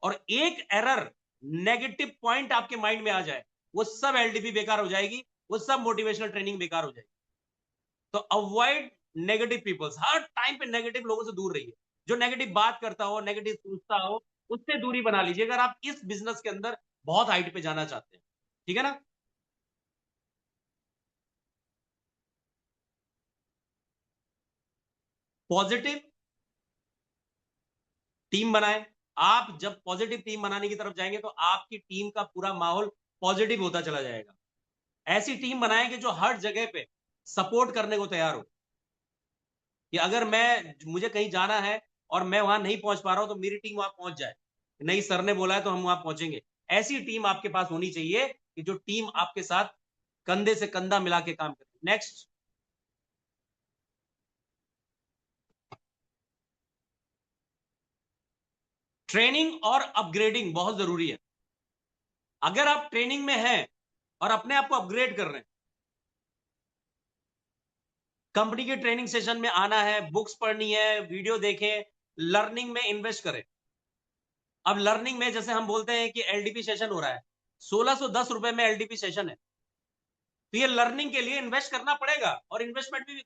और एक एरर, नेगेटिव पॉइंट आपके माइंड में आ जाए, वो सब एलडीपी बेकार हो जाएगी, वो सब मोटिवेशनल ट्रेनिंग बेकार हो जाएगी। तो अवॉइड नेगेटिव पीपल्स, हर टाइम पे नेगेटिव लोगों से दूर रहिए। जो नेगेटिव बात करता हो, नेगेटिव सोचता हो, उससे दूरी बना लीजिए, अगर आप इस बिजनेस के अंदर बहुत हाइट पे जाना चाहते हैं। ठीक है ना। पॉजिटिव टीम बनाएं। आप जब पॉजिटिव टीम बनाने की तरफ जाएंगे तो आपकी टीम का पूरा माहौल पॉजिटिव होता चला जाएगा। ऐसी टीम बनाएं कि जो हर जगह पे सपोर्ट करने को तैयार हो, कि अगर मुझे कहीं जाना है और मैं वहां नहीं पहुंच पा रहा हूं तो मेरी टीम वहां पहुंच जाए, नहीं सर ने बोला है तो हम वहां पहुंचेंगे। ऐसी टीम आपके पास होनी चाहिए कि जो टीम आपके साथ कंधे से कंधा मिला के काम करे। नेक्स्ट, ट्रेनिंग और अपग्रेडिंग बहुत जरूरी है। अगर आप ट्रेनिंग में हैं और अपने आप को अपग्रेड कर रहे हैं, कंपनी के ट्रेनिंग सेशन में आना है, बुक्स पढ़नी है, वीडियो देखें, लर्निंग में इन्वेस्ट करें। अब लर्निंग में जैसे हम बोलते हैं कि एलडीपी सेशन हो रहा है, 1610 रुपए में एलडीपी सेशन है, तो ये लर्निंग के लिए इन्वेस्ट करना पड़ेगा। और इन्वेस्टमेंट भी,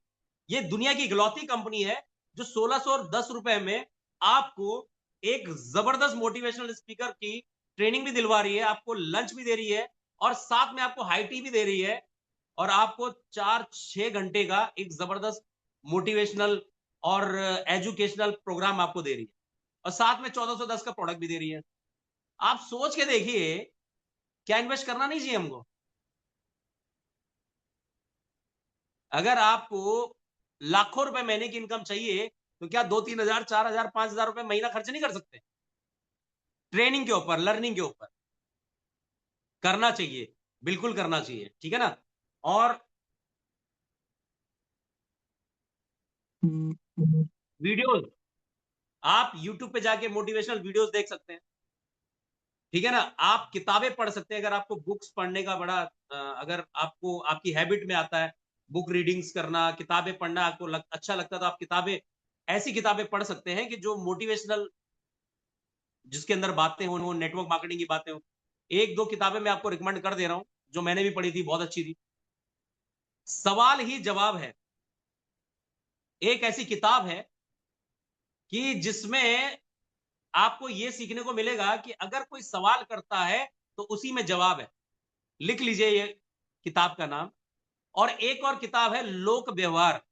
ये दुनिया की इकलौती कंपनी है जो 1610 रुपए में आपको एक जबरदस्त मोटिवेशनल स्पीकर की ट्रेनिंग भी दिलवा रही है, आपको लंच भी दे रही है, और साथ में आपको हाई टी भी दे रही है, और आपको 4-6 घंटे का एक जबरदस्त मोटिवेशनल और एजुकेशनल प्रोग्राम आपको दे रही है, और साथ में 1410 का प्रोडक्ट भी दे रही है। आप सोच के देखिए, क्या इन्वेस्ट करना नहीं चाहिए हमको? अगर आपको लाखों रुपए महीने की इनकम चाहिए तो क्या 2-3 हजार, 4 हजार, 5 हजार रुपए महीना खर्च नहीं कर सकते? ट्रेनिंग के ऊपर, लर्निंग के ऊपर करना चाहिए, बिल्कुल करना चाहिए, ठीक है ना। और वीडियोस, आप यूट्यूब पे जाके मोटिवेशनल वीडियोस देख सकते हैं, ठीक है ना। आप किताबें पढ़ सकते हैं, अगर आपको बुक्स पढ़ने का बड़ा अगर आपको आपकी हैबिट में आता है बुक रीडिंग्स करना, किताबें पढ़ना आपको अच्छा लगता है, तो आप किताबें, ऐसी किताबें पढ़ सकते हैं कि जो मोटिवेशनल, जिसके अंदर बातें हो, नेटवर्क मार्केटिंग की बातें हो। एक दो किताबें मैं आपको रिकमेंड कर दे रहा हूं, जो मैंने भी पढ़ी थी, बहुत अच्छी थी। सवाल ही जवाब है, एक ऐसी किताब है कि जिसमें आपको यह सीखने को मिलेगा कि अगर कोई सवाल करता है तो उसी में जवाब है। लिख लीजिए ये किताब का नाम। और एक और किताब है लोक व्यवहार।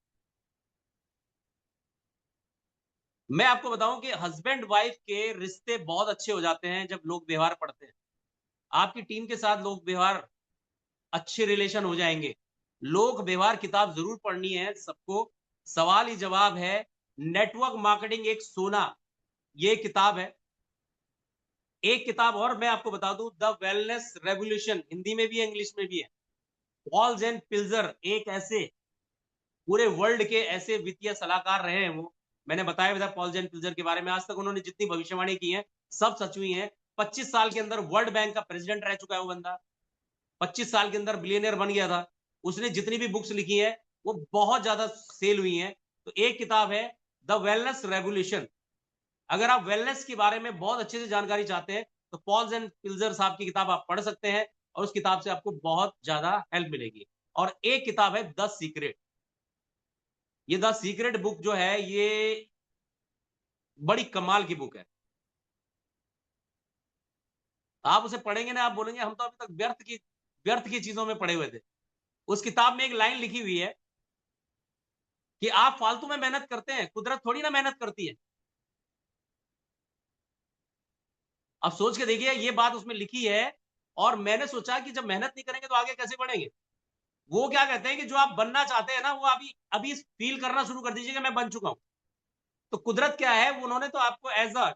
मैं आपको बताऊं कि हस्बैंड वाइफ के रिश्ते बहुत अच्छे हो जाते हैं जब लोक व्यवहार पढ़ते हैं। आपकी टीम के साथ लोक व्यवहार, अच्छे रिलेशन हो जाएंगे। लोक व्यवहार किताब जरूर पढ़नी है सबको। सवाल ही जवाब है, नेटवर्क मार्केटिंग एक सोना, ये किताब है। एक किताब और मैं आपको बता दूं, द वेलनेस रेवोल्यूशन, हिंदी में भी है, इंग्लिश में भी है। पॉल्स एंड पिल्जर, एक ऐसे पूरे वर्ल्ड के ऐसे वित्तीय सलाहकार रहे हैं वो। मैंने बताया था पॉल्स एंड पिल्जर के बारे में, आज तक उन्होंने जितनी भविष्यवाणी की है सब सच हुई है। 25 साल के अंदर वर्ल्ड बैंक का प्रेसिडेंट रह चुका है वो बंदा। 25 साल के अंदर बिलियनियर बन गया था। उसने जितनी भी बुक्स लिखी है वो बहुत ज्यादा सेल हुई हैं। तो एक किताब है द वेलनेस रेवोल्यूशन। अगर आप वेलनेस के बारे में बहुत अच्छे से जानकारी चाहते हैं तो पॉल्स एंड पिल्जर साहब की किताब आप पढ़ सकते हैं, और उस किताब से आपको बहुत ज्यादा हेल्प मिलेगी। और एक किताब है द सीक्रेट। ये द सीक्रेट बुक जो है, ये बड़ी कमाल की बुक है। आप उसे पढ़ेंगे ना, आप बोलेंगे हम तो अभी तक व्यर्थ की चीजों में पड़े हुए थे। उस किताब में एक लाइन लिखी हुई है कि आप फालतू में मेहनत करते हैं, कुदरत थोड़ी ना मेहनत करती है। अब सोच के देखिए, ये बात उसमें लिखी है, और मैंने सोचा कि जब मेहनत नहीं करेंगे तो आगे कैसे बढ़ेंगे। वो क्या कहते हैं कि जो आप बनना चाहते हैं ना, वो अभी अभी फील करना शुरू कर दीजिए कि मैं बन चुका हूं। तो कुदरत क्या है, उन्होंने तो आपको एज अ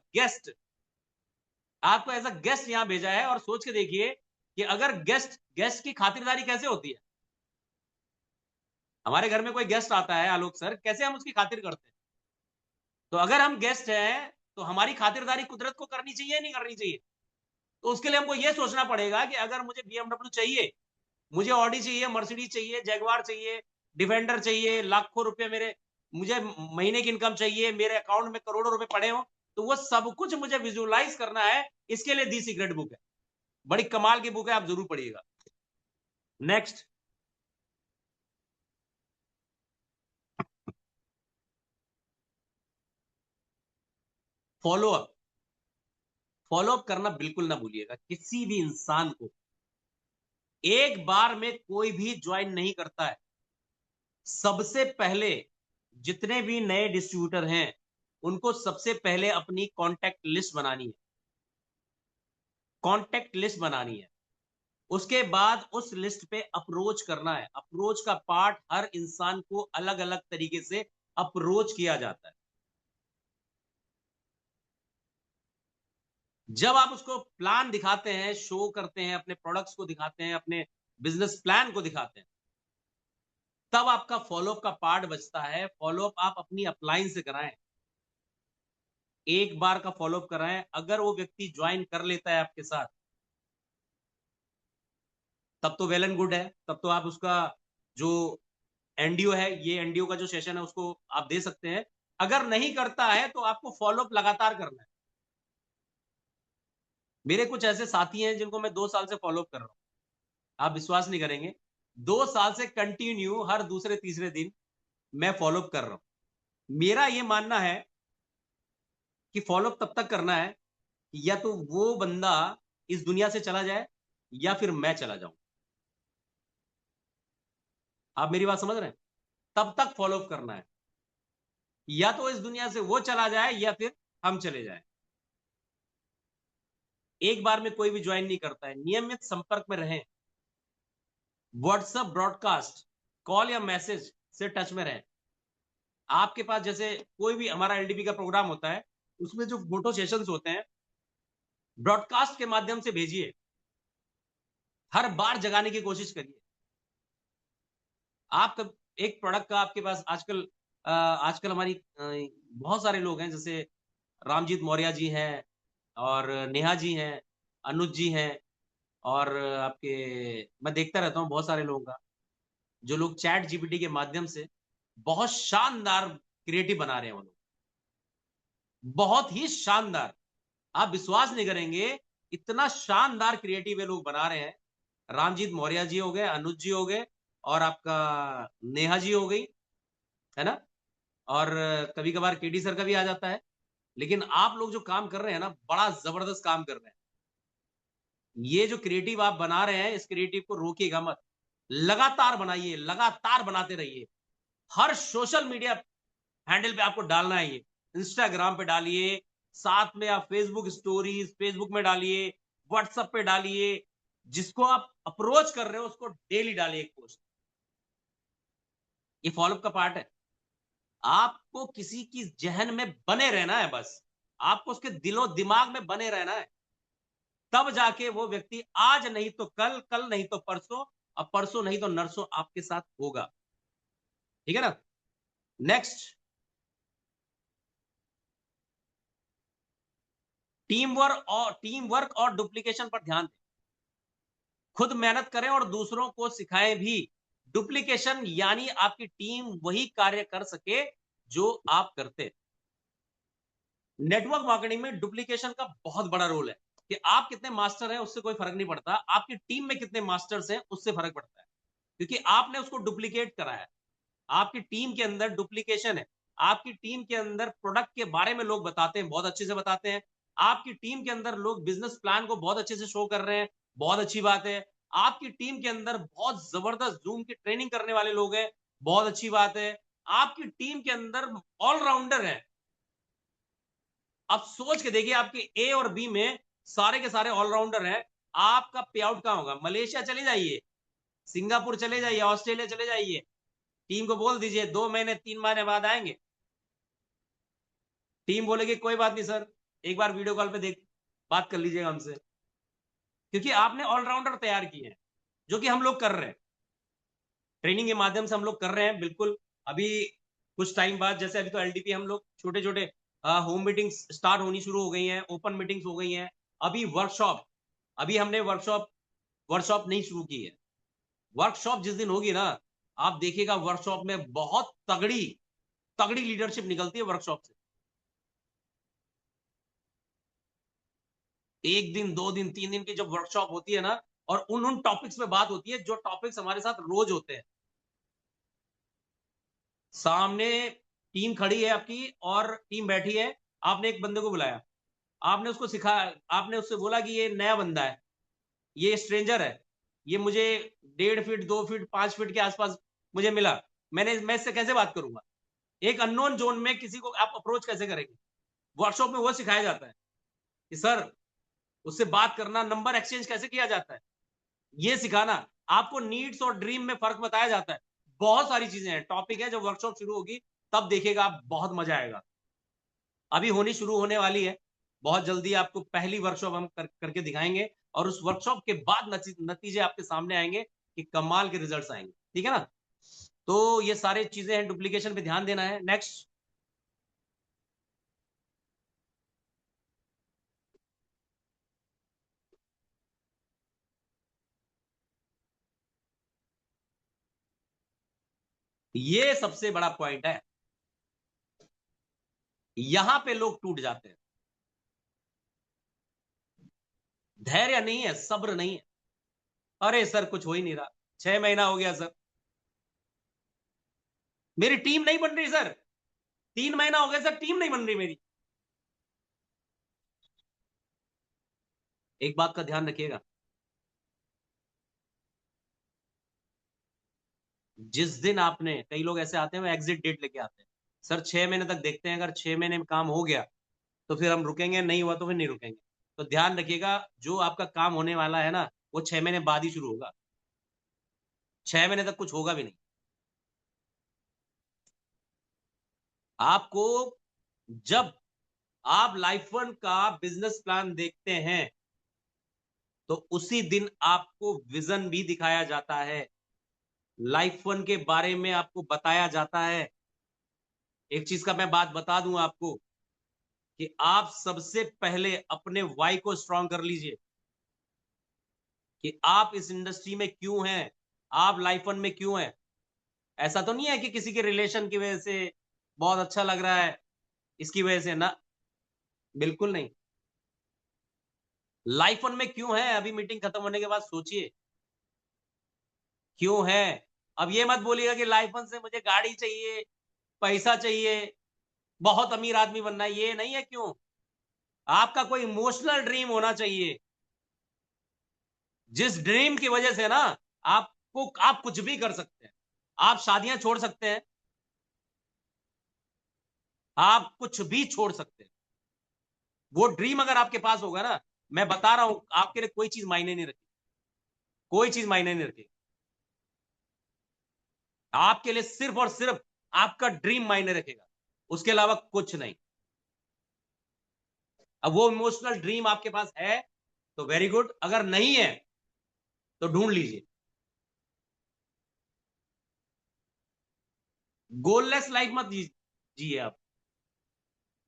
गेस्ट यहां भेजा है। और सोच के देखिए कि अगर गेस्ट की खातिरदारी कैसे होती है। हमारे घर में कोई गेस्ट आता है, आलोक सर, कैसे हम उसकी खातिर करते हैं। तो अगर हम गेस्ट हैं तो हमारी खातिरदारी कुदरत को करनी चाहिए, नहीं करनी चाहिए। तो उसके लिए हमको यह सोचना पड़ेगा कि अगर मुझे बीएमडब्ल्यू चाहिए, मुझे ऑडी चाहिए, मर्सिडीज चाहिए, जैगवार चाहिए, डिफेंडर चाहिए, लाखों रुपए मेरे, मुझे महीने की इनकम चाहिए, मेरे अकाउंट में करोड़ों रुपए पड़े हो, तो वो सब कुछ मुझे विजुअलाइज करना है। इसके लिए दी सीक्रेट बुक है, बड़ी कमाल की बुक है, आप जरूर पढ़िएगा। Next, follow up. फॉलोअप करना बिल्कुल ना भूलिएगा। किसी भी इंसान को एक बार में कोई भी ज्वाइन नहीं करता है। सबसे पहले जितने भी नए डिस्ट्रीब्यूटर हैं, उनको सबसे पहले अपनी कॉन्टैक्ट लिस्ट बनानी है, कॉन्टैक्ट लिस्ट बनानी है। उसके बाद उस लिस्ट पे अप्रोच करना है। अप्रोच का पार्ट, हर इंसान को अलग अलग तरीके से अप्रोच किया जाता है। जब आप उसको प्लान दिखाते हैं, शो करते हैं, अपने प्रोडक्ट्स को दिखाते हैं, अपने बिजनेस प्लान को दिखाते हैं, तब आपका फॉलोअप का पार्ट बचता है। फॉलोअप आप अपनी अपलाइन से कराएं, एक बार का फॉलोअप कराएं। अगर वो व्यक्ति ज्वाइन कर लेता है आपके साथ, तब तो वेल एंड गुड है, तब तो आप उसका जो एनडीओ है, ये एनडीओ का जो सेशन है उसको आप दे सकते हैं। अगर नहीं करता है तो आपको फॉलोअप लगातार करना है। मेरे कुछ ऐसे साथी हैं जिनको मैं 2 साल से फॉलोअप कर रहा हूं, आप विश्वास नहीं करेंगे, 2 साल से कंटिन्यू हर दूसरे तीसरे दिन मैं फॉलोअप कर रहा हूं। मेरा यह मानना है कि फॉलोअप तब तक करना है या तो वो बंदा इस दुनिया से चला जाए या फिर मैं चला जाऊं। आप मेरी बात समझ रहे हैं? तब तक फॉलोअप करना है, या तो इस दुनिया से वो चला जाए या फिर हम चले जाए। एक बार में कोई भी ज्वाइन नहीं करता है। नियमित संपर्क में रहें, व्हाट्सएप ब्रॉडकास्ट, कॉल या मैसेज से टच में रहें। आपके पास जैसे कोई भी हमारा एलडीपी का प्रोग्राम होता है, उसमें जो फोटो सेशंस होते हैं, ब्रॉडकास्ट के माध्यम से भेजिए, हर बार जगाने की कोशिश करिए। आप एक प्रोडक्ट का आपके पास आजकल आजकल हमारी बहुत सारे लोग हैं, जैसे रामजीत मौर्य जी हैं, और नेहा जी हैं, अनुज जी हैं, और आपके मैं देखता रहता हूं बहुत सारे लोगों का, जो लोग चैट जीपीटी के माध्यम से बहुत शानदार क्रिएटिव बना रहे हैं। वो लोग बहुत ही शानदार, आप विश्वास नहीं करेंगे, इतना शानदार क्रिएटिव ये लोग बना रहे हैं। रामजीत मौर्य जी हो गए, अनुज जी हो गए, और आपका नेहा जी हो गई, है ना, और कभी कभार केडी सर का भी आ जाता है। लेकिन आप लोग जो काम कर रहे हैं ना, बड़ा जबरदस्त काम कर रहे हैं। ये जो क्रिएटिव आप बना रहे हैं, इस क्रिएटिव को रोकिएगा मत, लगातार बनाइए, लगातार बनाते रहिए। हर सोशल मीडिया हैंडल पे आपको डालना है, ये इंस्टाग्राम पे डालिए, साथ में आप फेसबुक स्टोरीज फेसबुक में डालिए, व्हाट्सएप पे डालिए, जिसको आप अप्रोच कर रहे हो उसको डेली डालिए एक पोस्ट। ये फॉलोअप का पार्ट है। आपको किसी की जहन में बने रहना है, बस आपको उसके दिलो दिमाग में बने रहना है। तब जाके वो व्यक्ति आज नहीं तो कल, कल नहीं तो परसों, और परसों नहीं तो नरसों आपके साथ होगा। ठीक है ना? नेक्स्ट, टीम वर्क और डुप्लीकेशन पर ध्यान दें। खुद मेहनत करें और दूसरों को सिखाएं भी। डुप्लीकेशन यानी आपकी टीम वही कार्य कर सके जो आप करते। नेटवर्क मार्केटिंग में डुप्लीकेशन का बहुत बड़ा रोल है, कि आप कितने मास्टर हैं उससे कोई फर्क नहीं पड़ता, आपकी टीम में कितने मास्टर्स हैं उससे फर्क पड़ता है, क्योंकि आपने उसको डुप्लीकेट कराया है। आपकी टीम के अंदर डुप्लीकेशन है। आपकी टीम के अंदर प्रोडक्ट के बारे में लोग बताते हैं, बहुत अच्छे से बताते हैं। आपकी टीम के अंदर लोग बिजनेस प्लान को बहुत अच्छे से शो कर रहे हैं, बहुत अच्छी बात है। आपकी टीम के अंदर बहुत जबरदस्त जूम की ट्रेनिंग करने वाले लोग हैं, बहुत अच्छी बात है। आपकी टीम के अंदर ऑलराउंडर है। अब सोच के देखिए, आपके ए और बी में सारे के सारे ऑलराउंडर हैं, आपका पे आउट कहां होगा? मलेशिया चले जाइए, सिंगापुर चले जाइए, ऑस्ट्रेलिया चले जाइए, टीम को बोल दीजिए 2 महीने 3 महीने बाद आएंगे। टीम बोलेगी कोई बात नहीं सर, एक बार वीडियो कॉल पे देख बात कर लीजिएगा हमसे, क्योंकि आपने ऑलराउंडर तैयार किए हैं, जो कि हम लोग कर रहे हैं, ट्रेनिंग के माध्यम से हम लोग कर रहे हैं। बिल्कुल, अभी कुछ टाइम बाद, जैसे अभी तो एलडीपी हम लोग छोटे छोटे होम मीटिंग्स स्टार्ट होनी शुरू हो गई हैं, ओपन मीटिंग्स हो गई हैं। अभी वर्कशॉप, अभी हमने वर्कशॉप नहीं शुरू की है। वर्कशॉप जिस दिन होगी ना, आप देखिएगा वर्कशॉप में बहुत तगड़ी तगड़ी लीडरशिप निकलती है वर्कशॉप से। 1 दिन 2 दिन 3 दिन की जब वर्कशॉप होती है ना, और उन टॉपिक्स पे बात होती है जो टॉपिक्स हमारे साथ रोज होते हैं। सामने टीम खड़ी है आपकी और टीम बैठी है, आपने एक बंदे को बुलाया, आपने उसको सिखाया, आपने उससे बोला कि ये नया बंदा है, ये स्ट्रेंजर है, ये मुझे 1.5 फीट 2 फीट 5 फीट के आसपास मुझे मिला, मैं इससे कैसे बात करूंगा? एक अननोन जोन में किसी को आप अप्रोच कैसे करेंगे? वर्कशॉप में वो सिखाया जाता है कि सर उससे बात करना, नंबर एक्सचेंज कैसे किया जाता है, ये सिखाना। आपको नीड्स और ड्रीम में फर्क बताया जाता है। बहुत सारी चीजें हैं, टॉपिक है। जब वर्कशॉप शुरू होगी तब देखिएगा आप, बहुत मजा आएगा। अभी होनी शुरू होने वाली है, बहुत जल्दी आपको पहली वर्कशॉप हम करके दिखाएंगे, और उस वर्कशॉप के बाद नतीजे आपके सामने आएंगे कि कमाल के रिजल्ट्स आएंगे। ठीक है ना? तो ये सारे चीजें हैं, डुप्लीकेशन पे ध्यान देना है। नेक्स्ट, ये सबसे बड़ा पॉइंट है, यहां पे लोग टूट जाते हैं। धैर्य नहीं है, सब्र नहीं है। अरे सर कुछ हो ही नहीं रहा, 6 महीना हो गया सर, मेरी टीम नहीं बन रही सर, 3 महीना हो गया सर, टीम नहीं बन रही मेरी। एक बात का ध्यान रखिएगा, जिस दिन आपने, कई लोग ऐसे आते हैं वो एग्जिट डेट लेके आते हैं, सर 6 महीने तक देखते हैं, अगर 6 महीने में काम हो गया तो फिर हम रुकेंगे, नहीं हुआ तो फिर नहीं रुकेंगे। तो ध्यान रखिएगा, जो आपका काम होने वाला है ना, वो 6 महीने बाद ही शुरू होगा, 6 महीने तक कुछ होगा भी नहीं। आपको, जब आप लाइफ वन का बिजनेस प्लान देखते हैं तो उसी दिन आपको विजन भी दिखाया जाता है, लाइफ वन के बारे में आपको बताया जाता है। एक चीज का मैं बात बता दूं आपको, कि आप सबसे पहले अपने वाई को स्ट्रांग कर लीजिए, कि आप इस इंडस्ट्री में क्यों हैं, आप लाइफ वन में क्यों हैं। ऐसा तो नहीं है कि किसी के रिलेशन की वजह से बहुत अच्छा लग रहा है, इसकी वजह से ना, बिल्कुल नहीं। लाइफ वन में क्यों है, अभी मीटिंग खत्म होने के बाद सोचिए क्यों है। अब ये मत बोलिएगा कि लाइफ वन से मुझे गाड़ी चाहिए, पैसा चाहिए, बहुत अमीर आदमी बनना है, ये नहीं है। क्यों? आपका कोई इमोशनल ड्रीम होना चाहिए, जिस ड्रीम की वजह से ना आपको, आप कुछ भी कर सकते हैं, आप शादियां छोड़ सकते हैं, आप कुछ भी छोड़ सकते हैं। वो ड्रीम अगर आपके पास होगा ना, मैं बता रहा हूं, आपके लिए कोई चीज मायने नहीं रखी, कोई चीज मायने नहीं रखी। आपके लिए सिर्फ और सिर्फ आपका ड्रीम मायने रखेगा, उसके अलावा कुछ नहीं। अब वो इमोशनल ड्रीम आपके पास है तो वेरी गुड, अगर नहीं है तो ढूंढ लीजिए। गोललेस लाइफ मत जिए आप,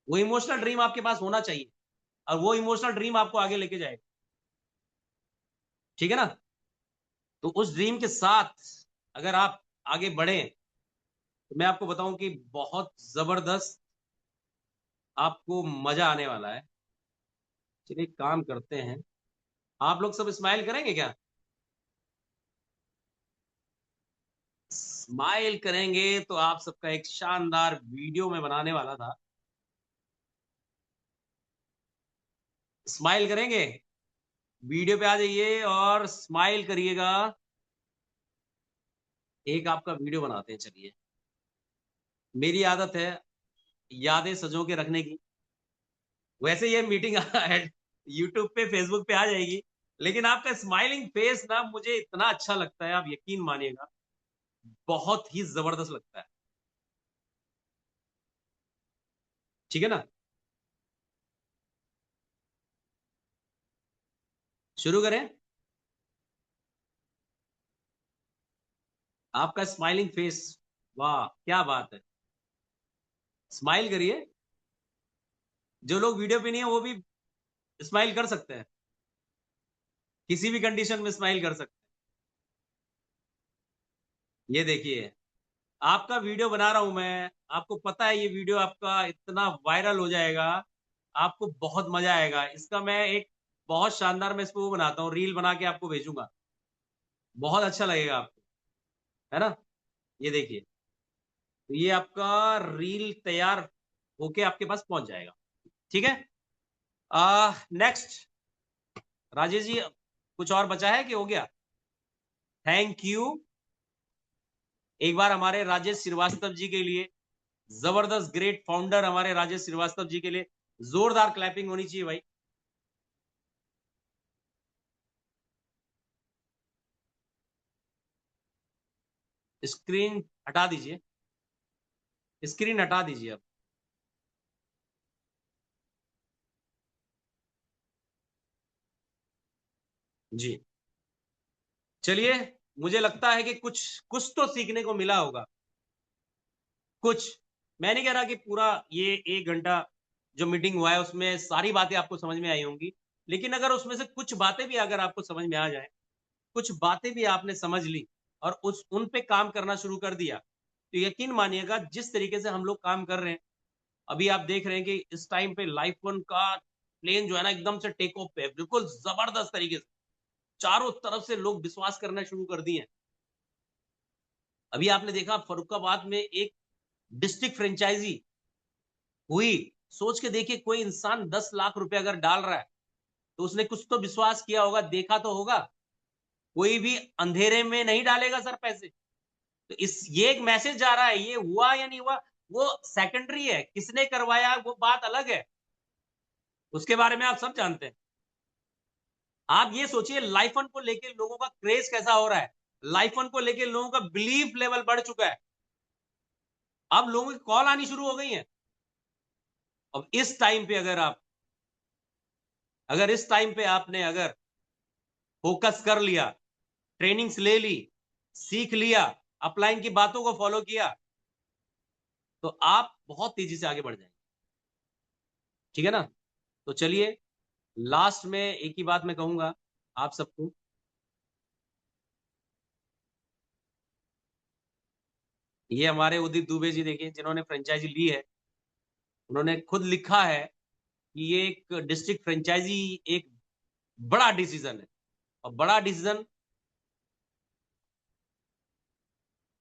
वो इमोशनल ड्रीम आपके पास होना चाहिए, और वो इमोशनल ड्रीम आपको आगे लेके जाएगा। ठीक है ना? तो उस ड्रीम के साथ अगर आप आगे बढ़े तो मैं आपको बताऊं कि बहुत जबरदस्त आपको मजा आने वाला है। चलिए काम करते हैं, आप लोग सब स्माइल करेंगे क्या? स्माइल करेंगे तो आप सबका एक शानदार वीडियो में बनाने वाला था। स्माइल करेंगे, वीडियो पे आ जाइए और स्माइल करिएगा। एक आपका वीडियो बनाते हैं, चलिए। मेरी आदत है यादें सजो के रखने की, वैसे ये मीटिंग यूट्यूब पे, फेसबुक पे आ जाएगी, लेकिन आपका स्माइलिंग फेस ना मुझे इतना अच्छा लगता है, आप यकीन मानिएगा, बहुत ही जबरदस्त लगता है। ठीक है ना? शुरू करें। आपका स्माइलिंग फेस, वाह क्या बात है, स्माइल करिए। जो लोग वीडियो पे नहीं है वो भी स्माइल कर सकते हैं, किसी भी कंडीशन में स्माइल कर सकते हैं। ये देखिए, आपका वीडियो बना रहा हूं मैं, आपको पता है ये वीडियो आपका इतना वायरल हो जाएगा, आपको बहुत मजा आएगा इसका। मैं एक बहुत शानदार, मैं इसको वो बनाता हूँ, रील बना के आपको भेजूंगा, बहुत अच्छा लगेगा आपको, है ना? ये देखिए, तो ये आपका रील तैयार होके आपके पास पहुंच जाएगा। ठीक है? नेक्स्ट, राजेश जी, कुछ और बचा है कि हो गया? Thank you. एक बार हमारे राजेश श्रीवास्तव जी के लिए जबरदस्त ग्रेट फाउंडर हमारे राजेश श्रीवास्तव जी के लिए जोरदार क्लैपिंग होनी चाहिए भाई। स्क्रीन हटा दीजिए, स्क्रीन हटा दीजिए अब। जी चलिए, मुझे लगता है कि कुछ कुछ तो सीखने को मिला होगा। कुछ, मैं नहीं कह रहा कि पूरा ये 1 घंटा जो मीटिंग हुआ है उसमें सारी बातें आपको समझ में आई होंगी, लेकिन अगर उसमें से कुछ बातें भी अगर आपको समझ में आ जाए, कुछ बातें भी आपने समझ ली और उन पे काम करना शुरू कर दिया, तो यकीन मानिएगा जिस तरीके से हम लोग काम कर रहे हैं, अभी आप देख रहे हैं कि इस टाइम पे लाइफ वन का प्लेन जो है ना एकदम से टेक ऑफ पे है, बिल्कुल जबरदस्त तरीके से चारों तरफ से लोग विश्वास करना शुरू कर दिए हैं। अभी आपने देखा फर्रुखाबाद में एक डिस्ट्रिक्ट फ्रेंचाइजी हुई। सोच के देखिए, कोई इंसान 10 लाख रुपए अगर डाल रहा है तो उसने कुछ तो विश्वास किया होगा, देखा तो होगा। कोई भी अंधेरे में नहीं डालेगा सर पैसे। तो ये एक मैसेज जा रहा है, ये हुआ या नहीं हुआ वो सेकेंडरी है, किसने करवाया वो बात अलग है, उसके बारे में आप सब जानते हैं। आप ये सोचिए लाइफ वन को लेकर लोगों का क्रेज कैसा हो रहा है, लाइफ वन को लेकर लोगों का बिलीफ लेवल बढ़ चुका है। अब लोगों की कॉल आनी शुरू हो गई है। अब इस टाइम पे अगर इस टाइम पे आपने अगर फोकस कर लिया, ट्रेनिंग्स ले ली, सीख लिया, अपलाइन की बातों को फॉलो किया, तो आप बहुत तेजी से आगे बढ़ जाएंगे। ठीक है ना? तो चलिए, लास्ट में एक ही बात मैं कहूंगा आप सबको, ये हमारे उदित दुबे जी देखिए जिन्होंने फ्रेंचाइजी ली है, उन्होंने खुद लिखा है कि ये एक डिस्ट्रिक्ट फ्रेंचाइजी एक बड़ा डिसीजन है, और बड़ा डिसीजन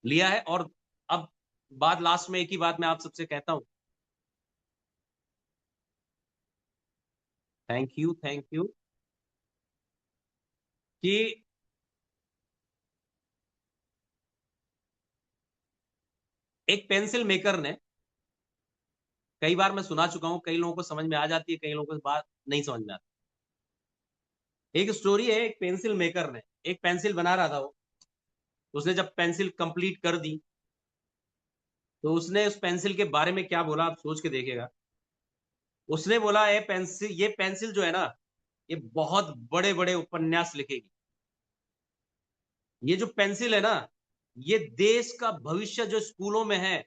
लिया है। और अब बात लास्ट में एक ही बात मैं आप सबसे कहता हूं, थैंक यू कि एक पेंसिल मेकर ने, कई बार मैं सुना चुका हूं, कई लोगों को समझ में आ जाती है, कई लोगों को बात नहीं समझ में आती। एक स्टोरी है, एक पेंसिल मेकर ने एक पेंसिल बना रहा था वो, उसने जब पेंसिल कंप्लीट कर दी तो उसने उस पेंसिल के बारे में क्या बोला आप सोच के देखिएगा। उसने बोला ये पेंसिल जो है ना, ये बहुत बड़े बड़े उपन्यास लिखेगी। ये जो पेंसिल है ना, ये देश का भविष्य जो स्कूलों में है,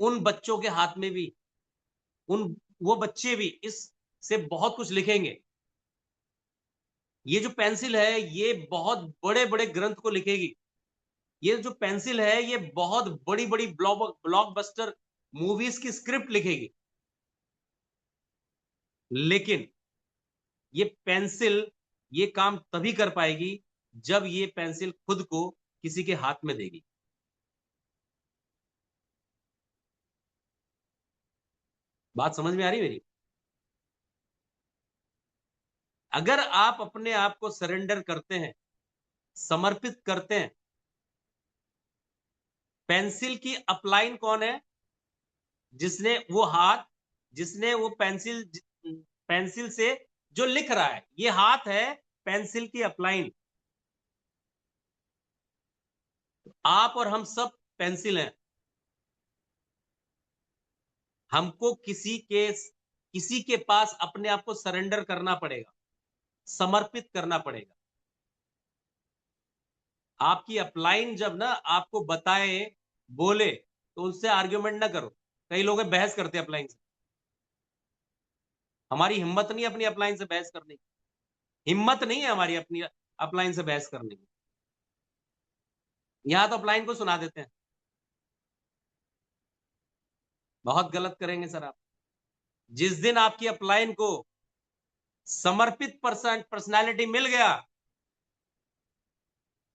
उन बच्चों के हाथ में भी, उन वो बच्चे भी इस से बहुत कुछ लिखेंगे। ये जो पेंसिल है ये बहुत बड़े बड़े ग्रंथ को लिखेगी। ये जो पेंसिल है ये बहुत बड़ी बड़ी ब्लॉकबस्टर मूवीज की स्क्रिप्ट लिखेगी। लेकिन ये पेंसिल ये काम तभी कर पाएगी जब ये पेंसिल खुद को किसी के हाथ में देगी। बात समझ में आ रही मेरी? अगर आप अपने आप को सरेंडर करते हैं, समर्पित करते हैं, पेंसिल की अपलाइन कौन है? जिसने वो हाथ, जिसने वो पेंसिल से जो लिख रहा है, ये हाथ है पेंसिल की अपलाइन। आप और हम सब पेंसिल हैं। हमको किसी के पास अपने आप को सरेंडर करना पड़ेगा, समर्पित करना पड़ेगा। आपकी अपलाइन जब ना आपको बताए, बोले, तो उनसे आर्ग्यूमेंट ना करो। कई लोग बहस करते हैं अपलाइन से। हमारी हिम्मत नहीं अपनी अपलाइन से बहस करने की, हिम्मत नहीं है हमारी अपनी अपलाइन से बहस करने की। यहां तो अपलाइन को सुना देते हैं। बहुत गलत करेंगे सर आप। जिस दिन आपकी अपलाइन को समर्पित पर्सनालिटी मिल गया,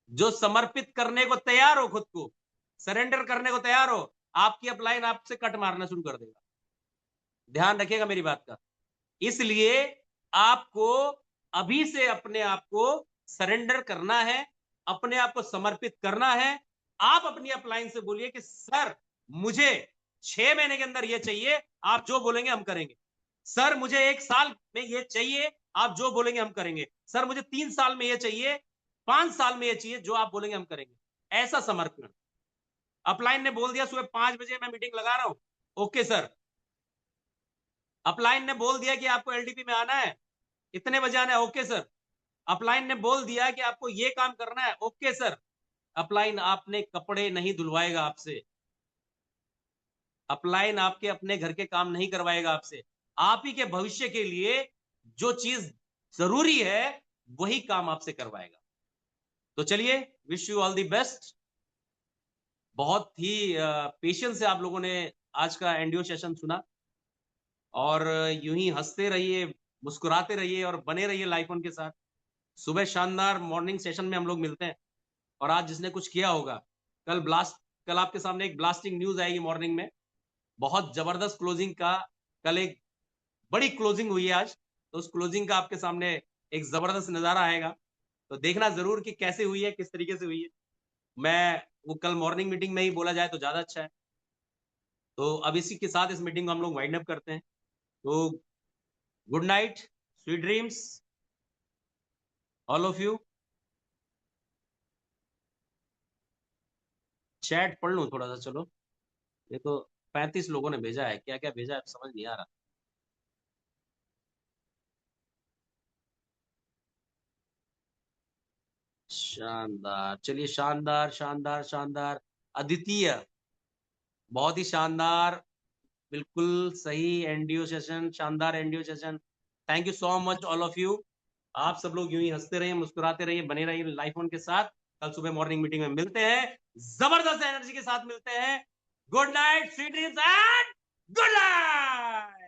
जो समर्पित करने को तैयार हो, खुद को सरेंडर करने को तैयार हो, आपकी अपलाइन आपसे कट मारना शुरू कर देगा। ध्यान रखिएगा मेरी बात का। इसलिए आपको अभी से अपने आप को सरेंडर करना है, अपने आप को समर्पित करना है। आप अपनी अपलाइन से बोलिए कि सर, मुझे 6 महीने के अंदर ये चाहिए, आप जो बोलेंगे हम करेंगे। सर मुझे 1 साल में ये चाहिए, आप जो बोलेंगे हम करेंगे। सर मुझे 3 साल में ये चाहिए, 5 साल में ये चाहिए, जो आप बोलेंगे हम करेंगे। ऐसा समर्पण। अपलाइन ने बोल दिया सुबह 5 बजे मैं मीटिंग लगा रहा हूं, ओके सर। अपलाइन ने बोल दिया कि आपको एलडीपी में आना है, इतने बजे आना है, ओके सर। अपलाइन ने बोल दिया कि आपको ये काम करना है, ओके सर। अपलाइन आपने कपड़े नहीं धुलवाएगा आपसे, अपलाइन आपके अपने घर के काम नहीं करवाएगा आपसे। आप ही के भविष्य के लिए जो चीज जरूरी है वही काम आपसे करवाएगा। तो चलिए, wish you all the best. बहुत ही पेशेंस से आप लोगों ने आज का एनडीओ सेशन सुना, और यूं ही हंसते रहिए, मुस्कुराते रहिए और बने रहिए लाइफ ऑन के साथ। सुबह शानदार मॉर्निंग सेशन में हम लोग मिलते हैं। और आज जिसने कुछ किया होगा, कल आपके सामने एक ब्लास्टिंग न्यूज आएगी मॉर्निंग में, बहुत जबरदस्त क्लोजिंग का। कल एक बड़ी क्लोजिंग हुई है आज, तो उस क्लोजिंग का आपके सामने एक जबरदस्त नजारा आएगा। तो देखना जरूर कि कैसे हुई है, किस तरीके से हुई है। मैं वो कल मॉर्निंग मीटिंग में ही बोला जाए तो ज्यादा अच्छा है। तो अब इसी के साथ इस मीटिंग को हम लोग वाइंड अप करते हैं। तो good night, sweet dreams all of you. Chat पढ़ लूं थोड़ा सा, चलो। ये तो 35 लोगों ने भेजा है, क्या क्या भेजा है समझ नहीं आ रहा। शानदार, चलिए, शानदार शानदार शानदार, अद्वितीय, बहुत ही शानदार, बिल्कुल सही एनडीओ सेशन, शानदार NDO session. Thank you so much all of you. आप सब लोग यूं ही हंसते रहिए, मुस्कुराते रहिए, बने रहिए लाइफ ऑन के साथ। कल सुबह मॉर्निंग मीटिंग में मिलते हैं, जबरदस्त एनर्जी के साथ मिलते हैं। Good night, sweet dreams and good night.